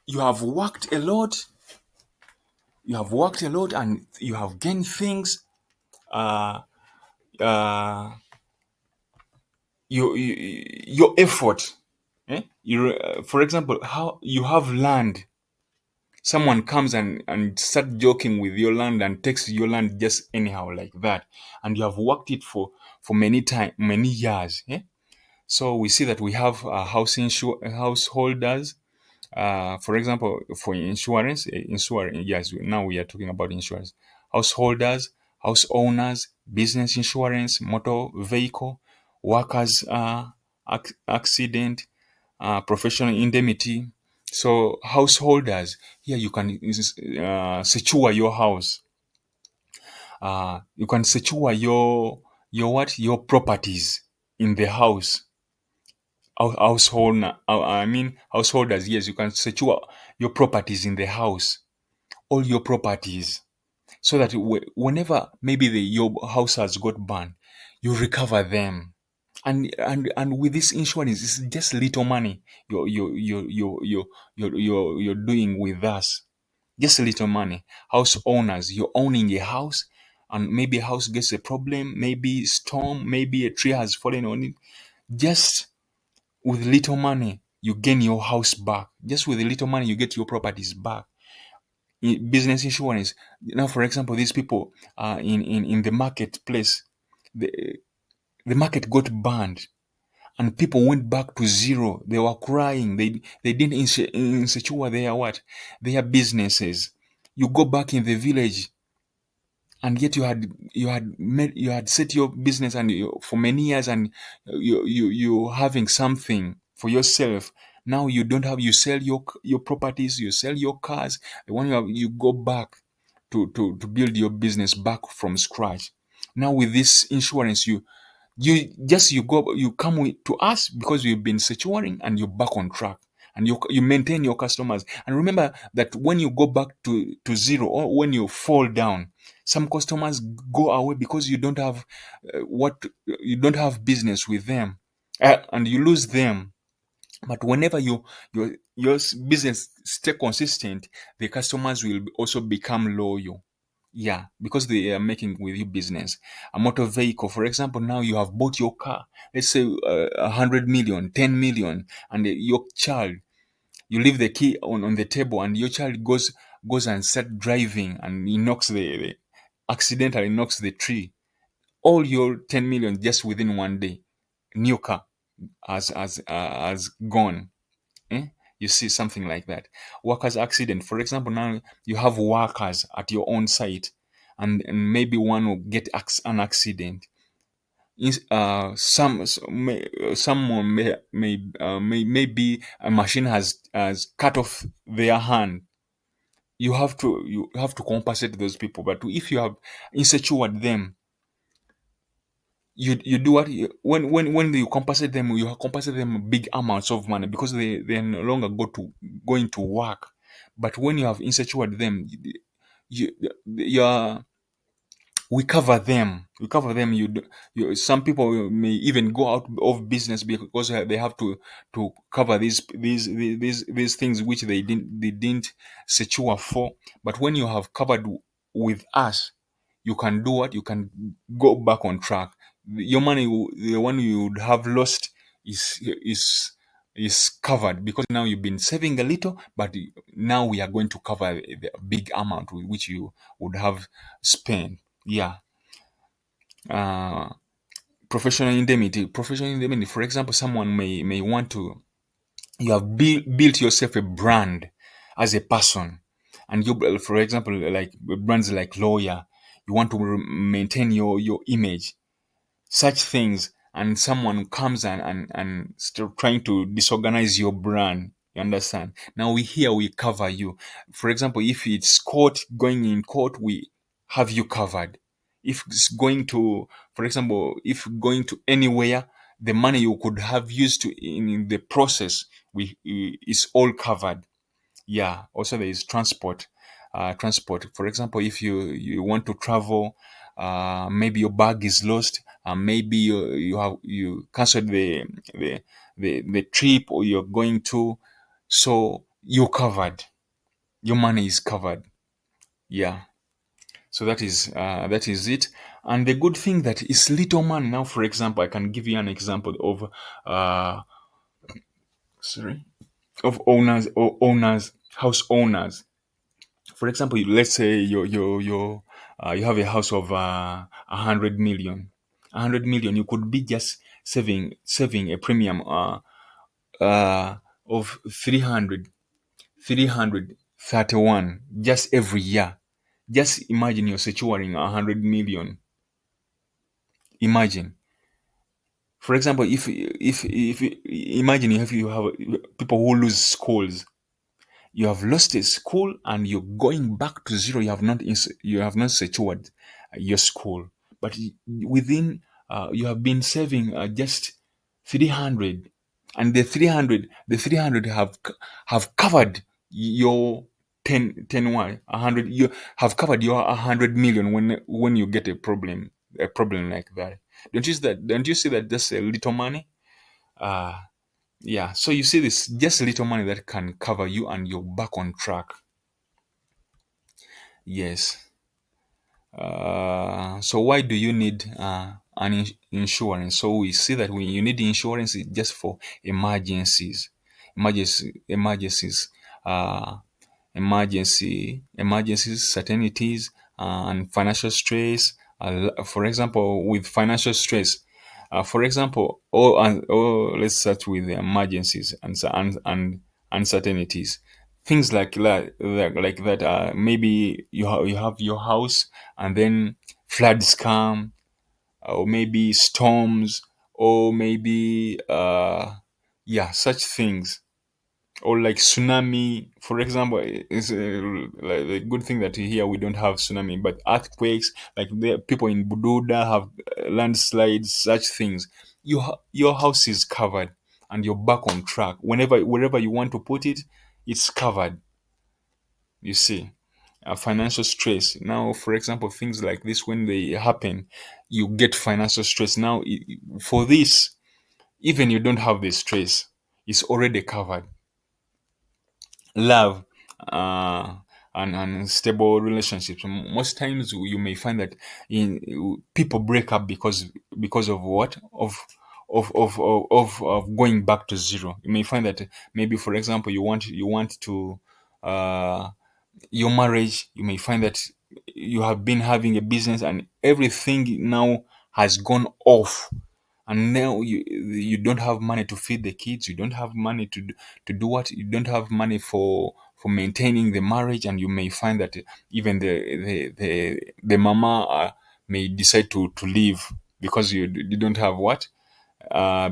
A: you have worked a lot. You have worked a lot, and you have gained things. Uh, uh, your effort. For example, how you have land. Someone comes and start joking with your land and takes your land just anyhow like that, and you have worked it for many years. So we see that we have householders. For example, for insurance, yes, now we are talking about insurance. Householders, house owners, business insurance, motor vehicle, workers accident, professional indemnity. So householders, here you can secure your house. You can secure your properties in the house. household. I mean householders. Yes, you can secure your properties in the house, all your properties, so that whenever maybe your house has got burned, you recover them. And with this insurance, it's just little money you're doing with us. Just a little money. House owners, you're owning a house, and maybe a house gets a problem, maybe storm, maybe a tree has fallen on it. Just with little money, you gain your house back. Just with a little money, you get your properties back. Business insurance. Now, for example, these people in the marketplace, the, the market got burned and people went back to zero. They were crying. They didn't insecure their what? Their businesses. You go back in the village, and yet you had set your business and for many years, and you having something for yourself. Now you don't have. You sell your properties, you sell your cars. The one you have, you go back to build your business back from scratch. Now with this insurance, you come to us because you've been securing, and you're back on track, and you maintain your customers. And remember that when you go back to zero, or when you fall down, some customers go away because what you don't have business with them, and you lose them. But whenever your business stay consistent, the customers will also become loyal. Yeah, because they are making with you business. A motor vehicle, for example, now you have bought your car, let's say 100 million, 10 million, and your child, you leave the key on the table, and your child goes and start driving, and he knocks accidentally knocks the tree. All your 10 million just within one day, new car has gone. Eh? You see something like that. Workers' accident, for example, now you have workers at your own site, and maybe one will get an accident. Someone maybe a machine has cut off their hand. You have to compensate those people. But if you have insured them, you do what when you compensate them, you compensate them big amounts of money, because they are no longer going to work. But when you have insured them, you you are we cover them. Some people may even go out of business because they have to cover these things which they didn't secure for. But when you have covered with us, you can do what? You can go back on track. Your money, the one you would have lost, is covered, because now you've been saving a little, but now we are going to cover the big amount which you would have spent. Yeah. uh, Professional indemnity. Professional indemnity, for example, someone may want to. You have built yourself a brand as a person, and you, for example, like brands like lawyer, you want to maintain your image, such things, and someone comes and still trying to disorganize your brand. You understand? Now we cover you. For example, if it's court, going in court, we have you covered. If it's going to, for example, if going to anywhere, the money you could have used to in the process, we is all covered. Yeah. Also, there is transport. Transport. For example, if you want to travel, maybe your bag is lost. Maybe you cancelled the trip, or you're going to. So you're covered. Your money is covered. Yeah. So that is it. And the good thing that is little money. Now, for example, I can give you an example of uh sorry of owners, house owners. For example, let's say you have a house of 100 million. 100 million, you could be just saving a premium of 331 just every year. Just imagine you're securing 100 million. Imagine, for example, if imagine you have people who lose schools. You have lost a school, and you're going back to zero. You have not secured your school, but within you have been saving just 300. and the 300 have covered your 100, you have covered your 100 million when you get a problem like that. Don't you see that that's a little money? Yeah, so you see, this just little money that can cover you and you're back on track. Yes. So why do you need an insurance? So we see that when you need insurance, it's just for emergencies, uh, emergencies, certainties, and financial stress. For example, with financial stress, for example, let's start with the emergencies and uncertainties. Things like that. Maybe you have your house, and then floods come, or maybe storms, or maybe yeah, such things, or like tsunami, for example. It's like a good thing that here we don't have tsunami, but earthquakes, like the people in Bududa have landslides, such things. Your house is covered, and you're back on track. Wherever you want to put it, it's covered. You see, financial stress. Now, for example, things like this, when they happen, you get financial stress. Now, for this, even you don't have the stress, it's already covered. Love, uh, and stable relationships. Most times you may find that people break up because of what? Of going back to zero. You may find that maybe, for example, you want to your marriage. You may find that you have been having a business, and everything now has gone off, and now you don't have money to feed the kids. You don't have money to do what? You don't have money for maintaining the marriage, and you may find that even the mama may decide to leave, because you don't have what?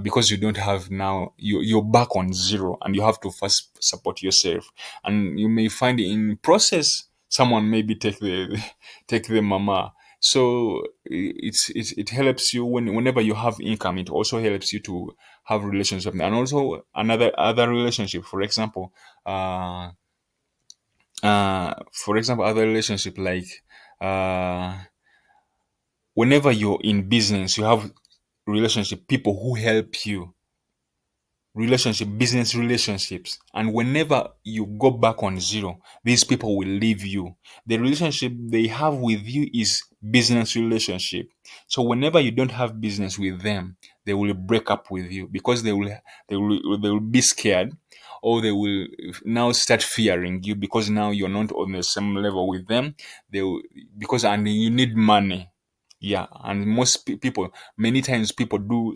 A: Because you don't have, now you're back on zero, and you have to first support yourself. And you may find in process someone maybe take the mama. So it helps you whenever you have income. It also helps you to have relationship, and also another other relationship. For example, other relationship, like uh whenever you're in business, you have relationship, people who help you, business relationships. And whenever you go back on zero, these people will leave you. The relationship they have with you is business relationship. So whenever you don't have business with them, they will break up with you, because they will be scared, or they will now start fearing you, because now you're not on the same level with them. They will, because, and you need money. Yeah, and most people, many times people do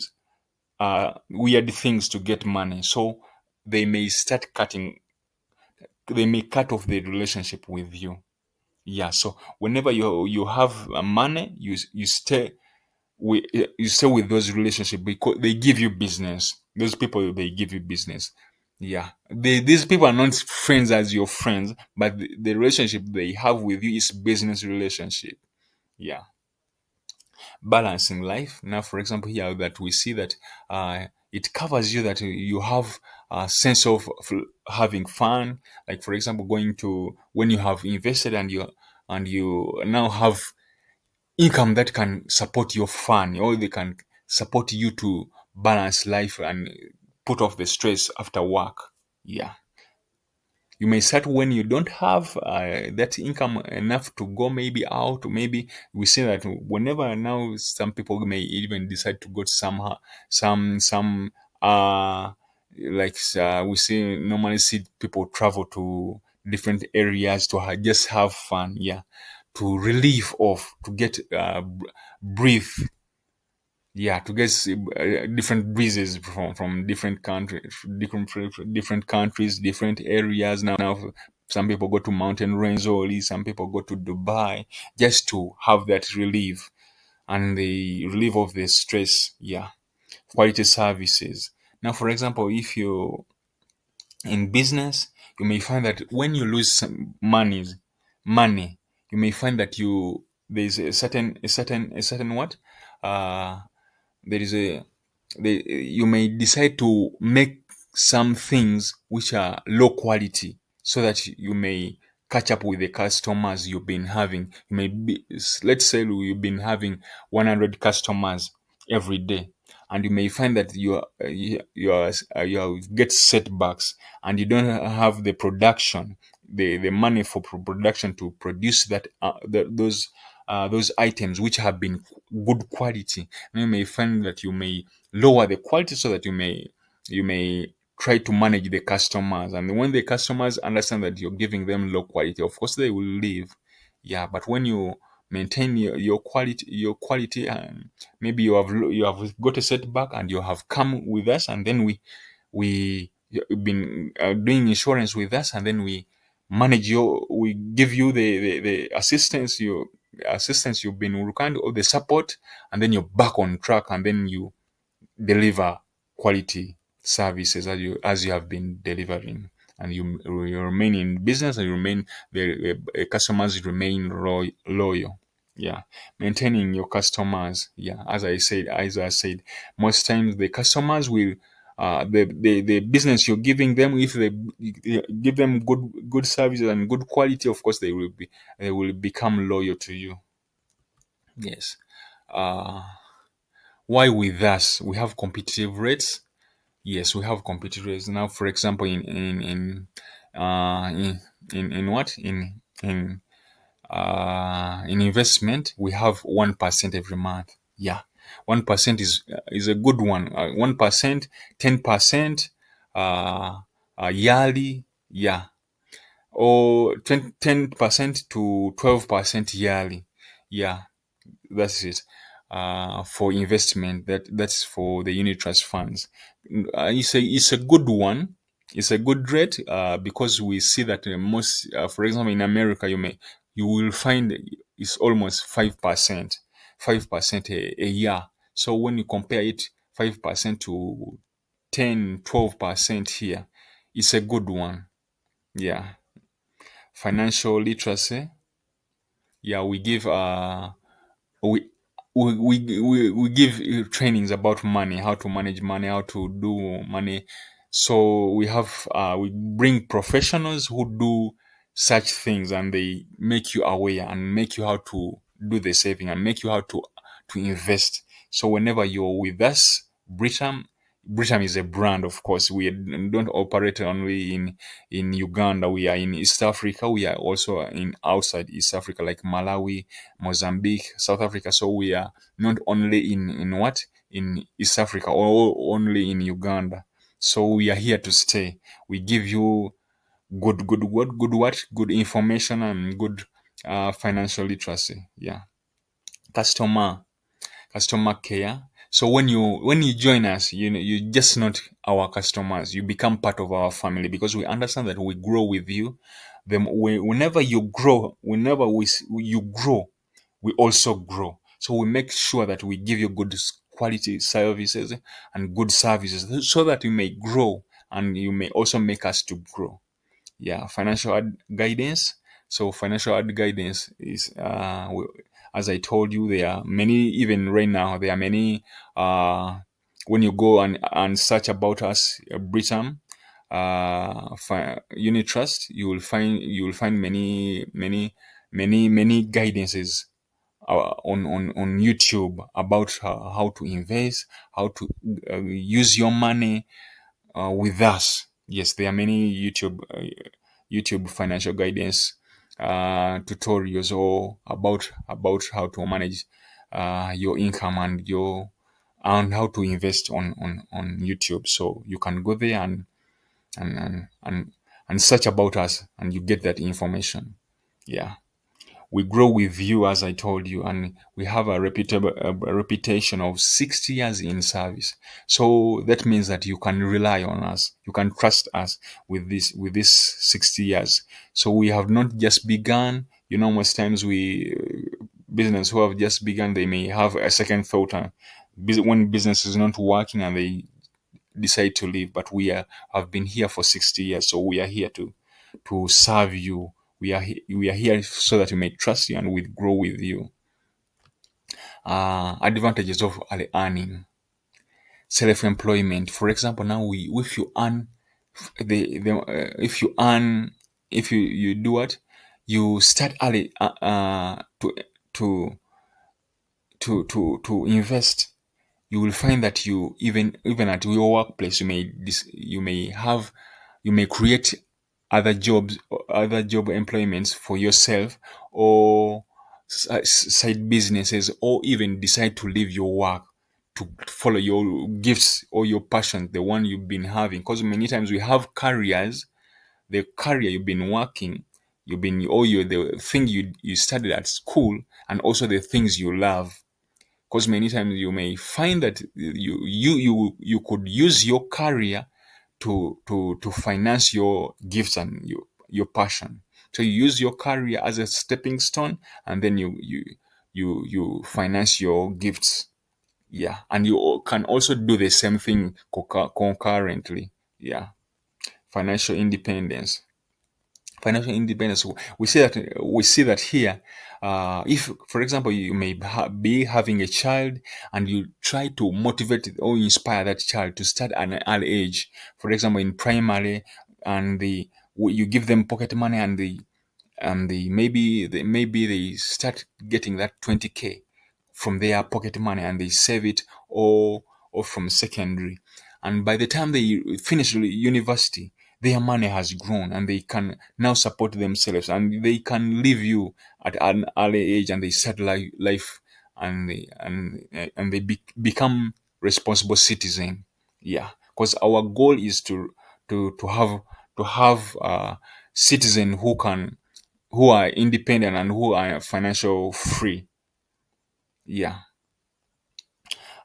A: weird things to get money. So they may start cutting, they may cut off the relationship with you. Yeah. So whenever you have money, you stay with those relationships, because they give you business. Those people, they give you business. Yeah. These people are not friends as your friends, but the relationship they have with you is business relationship. Yeah. Balancing life. Now, for example, here that we see that it covers you, that you have a sense of having fun. Like, for example, going to, when you have invested, and you now have income that can support your fun, or they can support you to balance life and put off the stress after work. Yeah. You may start when you don't have that income enough to go maybe out. Maybe we see that whenever, now some people may even decide to go to some like we see, normally see people travel to different areas to just have fun. Yeah, to relieve off, to get breathe. Yeah, to get different breezes from different countries, different countries, different areas. Now some people go to mountain range only, some people go to Dubai, just to have that relief, and the relief of the stress. Yeah. Quality services. Now, for example, if you in business, you may find that when you lose some money, you may find that there's a certain what, there is a, you may decide to make some things which are low quality so that you may catch up with the customers you've been having. You may be, let's say you've been having 100 customers every day, and you may find that you get setbacks, and you don't have the production, the money for production to produce those items which have been good quality. And you may find that you may lower the quality so that you may try to manage the customers. And when the customers understand that you're giving them low quality, of course they will leave. Yeah, but when you maintain your quality, and maybe you have got a setback and you have come with us, and then you've been doing insurance with us, and then we give you the assistance you've been required, or the support, and then you're back on track, and then you deliver quality services as you have been delivering, and you remain in business, and you remain the customers remain loyal. Yeah, maintaining your customers. Yeah, as I said, most times the customers will the business you're giving them, if you give them good services and good quality, of course they will become loyal to you. Yes. Why with us we have competitive rates? Yes, we have competitive rates now. For example, in what in investment, we have 1% every month. Yeah, 1% is a good one. 1%, 10% yearly. Yeah, or 10% to 12% yearly. Yeah, that's it. For investment, that's for the unit trust funds. It's a good one. It's a good rate, because we see that most, for example, in America, you will find it's almost 5%, 5% a year. So when you compare it, 5% to 10, 12% here, it's a good one. Yeah, financial literacy. Yeah, we we give trainings about money, how to manage money, how to do money. So we bring professionals who do such things, and they make you aware and make you how to do the saving and make you how to invest. So whenever you're with us, Britam is a brand, of course. We don't operate only in Uganda. We are in East Africa. We are also in outside East Africa, like Malawi, Mozambique, South Africa. So we are not only in East Africa, or only in Uganda. So we are here to stay. We give you good information and good financial literacy. Yeah, customer customer care. So when you join us, you just not our customers. You become part of our family, because we understand that we grow with you. Then whenever you grow, you grow, we also grow. So we make sure that we give you good quality services and good services, so that you may grow, and you may also make us to grow. Yeah, financial guidance. So financial guidance is as I told you, there are many. Even right now there are many. When you go and search about us, Britam unit trust, you will find many guidances on YouTube about how to invest, how to use your money with us. Yes, there are many YouTube financial guidance tutorials, or about how to manage your income and how to invest on YouTube. So you can go there and and and, and search about us, and you get that information. Yeah, we grow with you, as I told you, and we have a reputation of 60 years in service. So that means that you can rely on us, you can trust us with this 60 years. So we have not just begun. Most times we business who have just begun, they may have a second thought, when business is not working, and they decide to leave. But have been here for 60 years, so we are here to serve you. We are here so that we may trust you and we grow with you. Advantages of early earning. self-employment. For example, now if you earn if you earn, if you do what, you start early to to invest. You will find that you, even at your workplace, you may have, you may create other jobs, or other job employments for yourself, or side businesses, or even decide to leave your work to follow your gifts or your passion, the one you've been having. Because many times we have careers, the career you've been working, you've been, or you, the thing you studied at school, and also the things you love. Because many times you may find that you could use your career to finance your gifts and your passion. So you use your career as a stepping stone, and then you finance your gifts. Yeah, and you can also do the same thing concurrently. Yeah, financial independence. Financial independence, we see that here. If, for example, you may be having a child, and you try to motivate or inspire that child to start at an early age, for example in primary, and you give them pocket money, and maybe they start getting that 20K from their pocket money, and they save it, or from secondary, and by the time they finish university, their money has grown, and they can now support themselves, and they can leave you at an early age, and they start life, and they become responsible citizen. Yeah, because our goal is to have citizen who are independent and who are financial free. Yeah,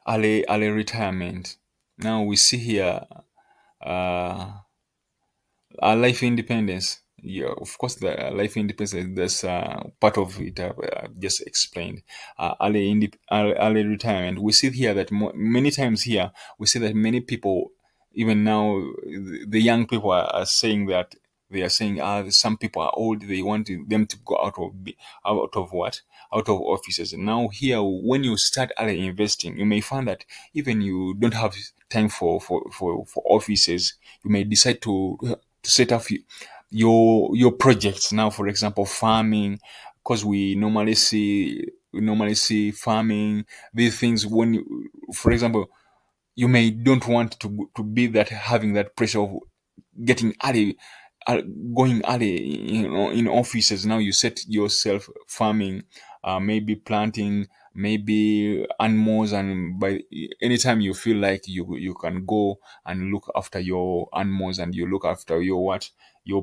A: early retirement. Now we see here uh, life independence. Yeah, of course, the life independence, that's part of it. I've just explained. Early retirement. We see here that many times here we see that many people, even now, the young people are saying that, they are saying, some people are old. They want them to go out of what, out of offices. Now here, when you start early investing, you may find that even you don't have time for offices, you may decide to set up your projects. Now, for example, farming, because we normally see farming, these things. When you, for example, you may don't want to be that, having that pressure of getting early, uh, going early, in offices. Now you set yourself farming, maybe planting, maybe animals, and by anytime you feel like you can go and look after your animals, and you look after your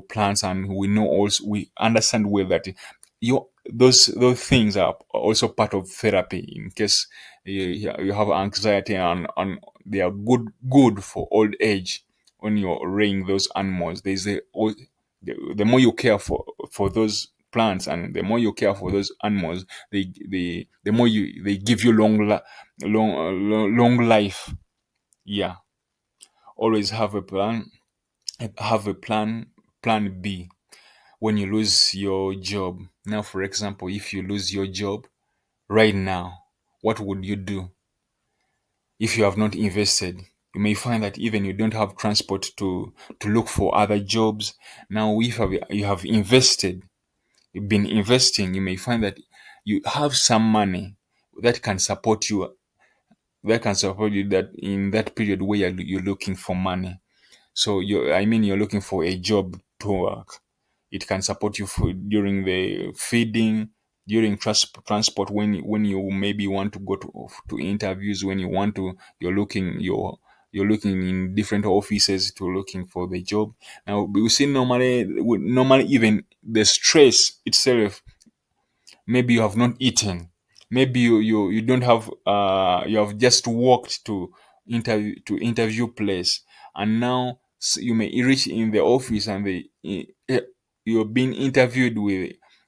A: plants. And we know, also we understand well that your those things are also part of therapy, in case you have anxiety, and they are good for old age. When you're rearing those animals, the more you care for those plants, and the more you care for those animals, the more they give you long life. Yeah, always have a plan B. When you lose your job, now, for example, if you lose your job right now, what would you do? If you have not invested, you may find that even you don't have transport to look for other jobs. Now, if you have invested, you've been investing, you may find that you have some money that can support you, that in that period where you're looking for money. So you're looking for a job to work. It can support you during the feeding, during transport, when you maybe want to go to interviews, when you want to, you're looking in different offices to looking for the job. Now we see, normally even the stress itself. Maybe you have not eaten, maybe you don't have, you have just walked to interview place, and now you may reach in the office, and you're being interviewed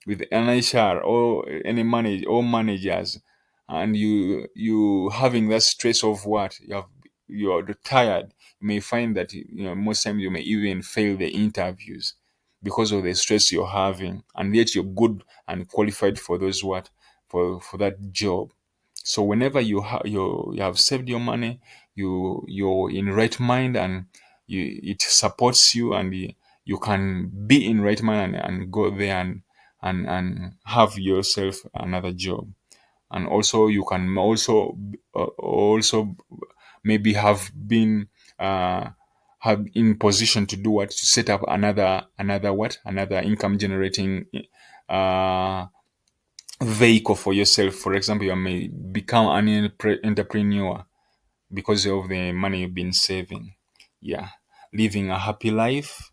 A: with an HR, or any managers, and you having that stress of what you're tired. You may find that, most times you may even fail the interviews because of the stress you're having, and yet you're good and qualified for those what for that job. So whenever you have saved your money, you're in right mind, and it supports you, and you can be in right mind, and go there and have yourself another job. And also you can also maybe uh, have in position to do what, to set up another income generating uh, vehicle for yourself. For example, you may become an entrepreneur because of the money you've been saving. Yeah, living a happy life.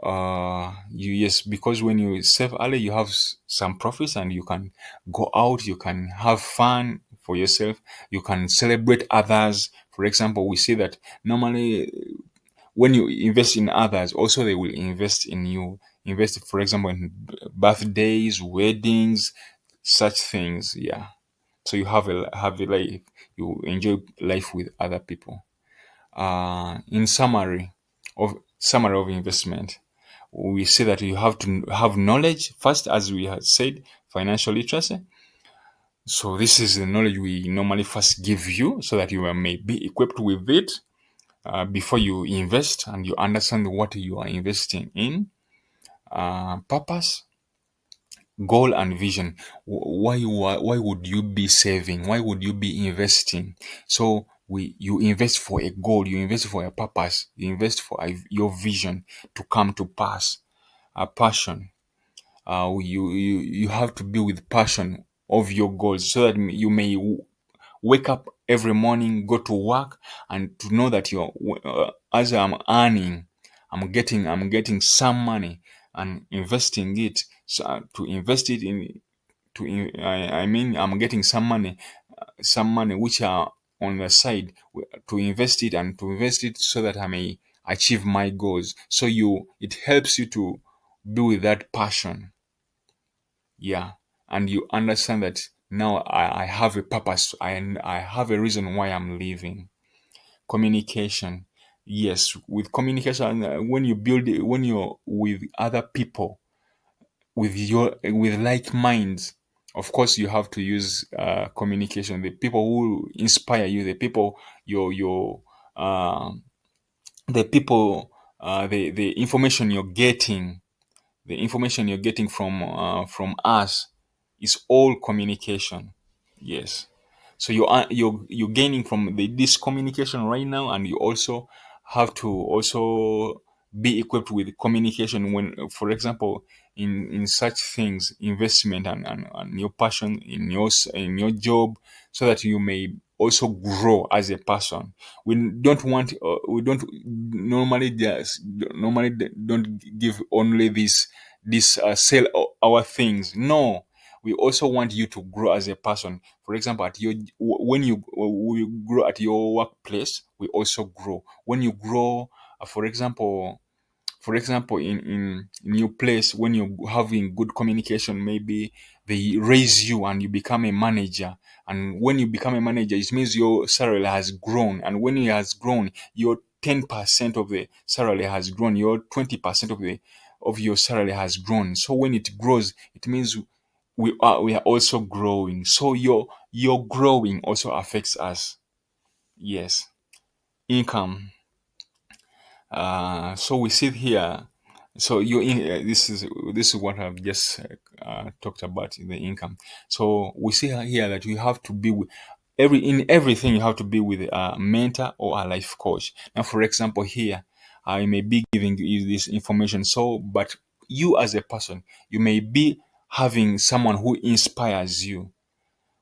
A: You Yes, because when you save early, you have some profits, and you can go out, you can have fun for yourself, you can celebrate others. For example, we see that normally when you invest in others, also they will invest in you. Invest, for example, in birthdays, weddings, such things. Yeah. So you have a life, you enjoy life with other people. In summary of investment, we say that you have to have knowledge first, as we had said, financial literacy. So this is the knowledge we normally first give you, so that you may be equipped with it before you invest, and you understand what you are investing in. Purpose, goal, and vision. Why would you be saving? Why would you be investing? So you invest for a goal, you invest for a purpose, you invest for your vision to come to pass. A passion. You have to be with passion of your goals, so that you may wake up every morning, go to work, and to know that as I'm earning, I'm getting some money, and investing it, so to invest it in to in, I mean I'm getting some money which are on the side, to invest it, and to invest it so that I may achieve my goals. So it helps you to be with that passion. Yeah. And you understand that now I have a purpose, I have a reason why I'm living. Communication. Yes, with communication, when you're with other people, with like minds, of course you have to use communication. The people who inspire you, the people your the people the information you're getting, from us, is all communication. Yes. So you're gaining from this communication right now, and you also have to also be equipped with communication when, for example, in such things, investment, and your passion in your job, so that you may also grow as a person. We don't normally just normally don't give only this sell our things. No, we also want you to grow as a person. For example, when you grow at your workplace, we also grow. When you grow, for example, in your place, when you're having good communication, maybe they raise you and you become a manager. And when you become a manager, it means your salary has grown. And when it has grown, your 10% of the salary has grown, your 20% of your salary has grown. So when it grows, it means we are also growing. So your growing also affects us. Yes. Income. So we sit here. So this is what I've just talked about, the income. So we see here that you have to be with in everything. You have to be with a mentor or a life coach. Now, for example, here I may be giving you this information. So, but you as a person, you may be having someone who inspires you,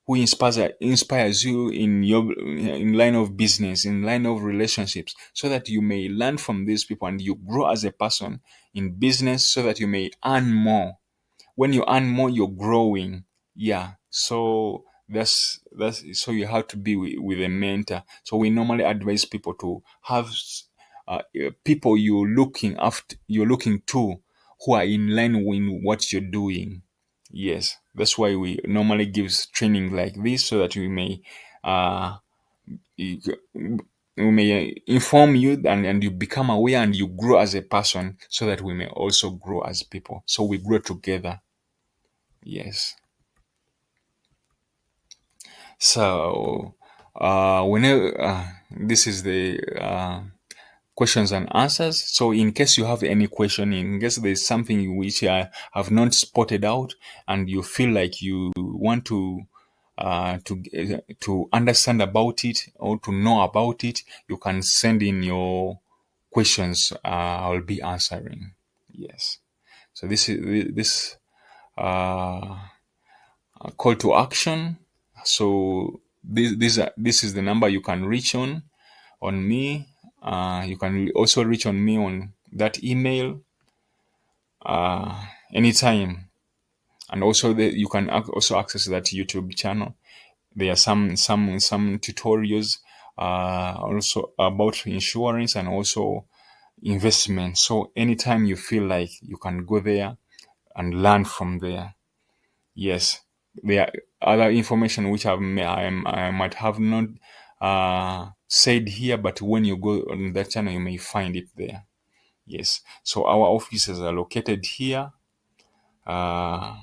A: who inspires you in line of business, in line of relationships, so that you may learn from these people and you grow as a person in business, so that you may earn more. When you earn more, you're growing. Yeah. So that's so you have to be with a mentor. So we normally advise people to have people you're looking to, who are in line with what you're doing. Yes, that's why we normally give training like this, so that uh, we may inform you, and you become aware, and you grow as a person, so that we may also grow as people. So we grow together. Yes. So, whenever this is the questions and answers. So, in case you have any question, in case there's something which I have not spotted out, and you feel like you want to understand about it or to know about it, you can send in your questions. I'll be answering. Yes. So this uh, call to action. So this is the number you can reach on me. You can also reach on me on that email anytime, and also you can also access that YouTube channel. There are some tutorials also about insurance and also investment. So anytime you feel like, you can go there and learn from there. Yes, there are other information which I might have not said here, but when you go on that channel, you may find it there. Yes. So our offices are located here. Uh,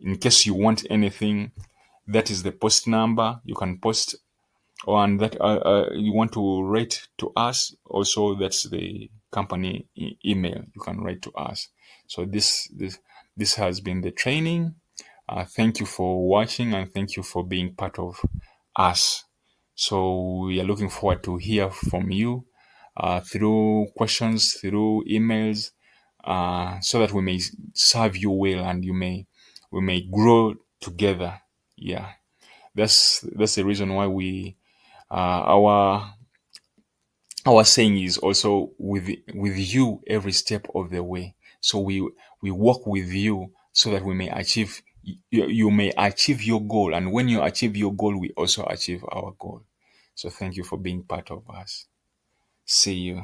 A: in case you want anything, that is the post number. You can post on that. You want to write to us. Also, that's the company email. You can write to us. So this has been the training. Thank you for watching, and thank you for being part of us. So we are looking forward to hear from you through questions, through emails, so that we may serve you well, and we may grow together. Yeah, that's the reason why we our saying is also with you every step of the way. So we work with you so that we may achieve, you may achieve your goal, and when you achieve your goal, we also achieve our goal. So thank you for being part of us. See you.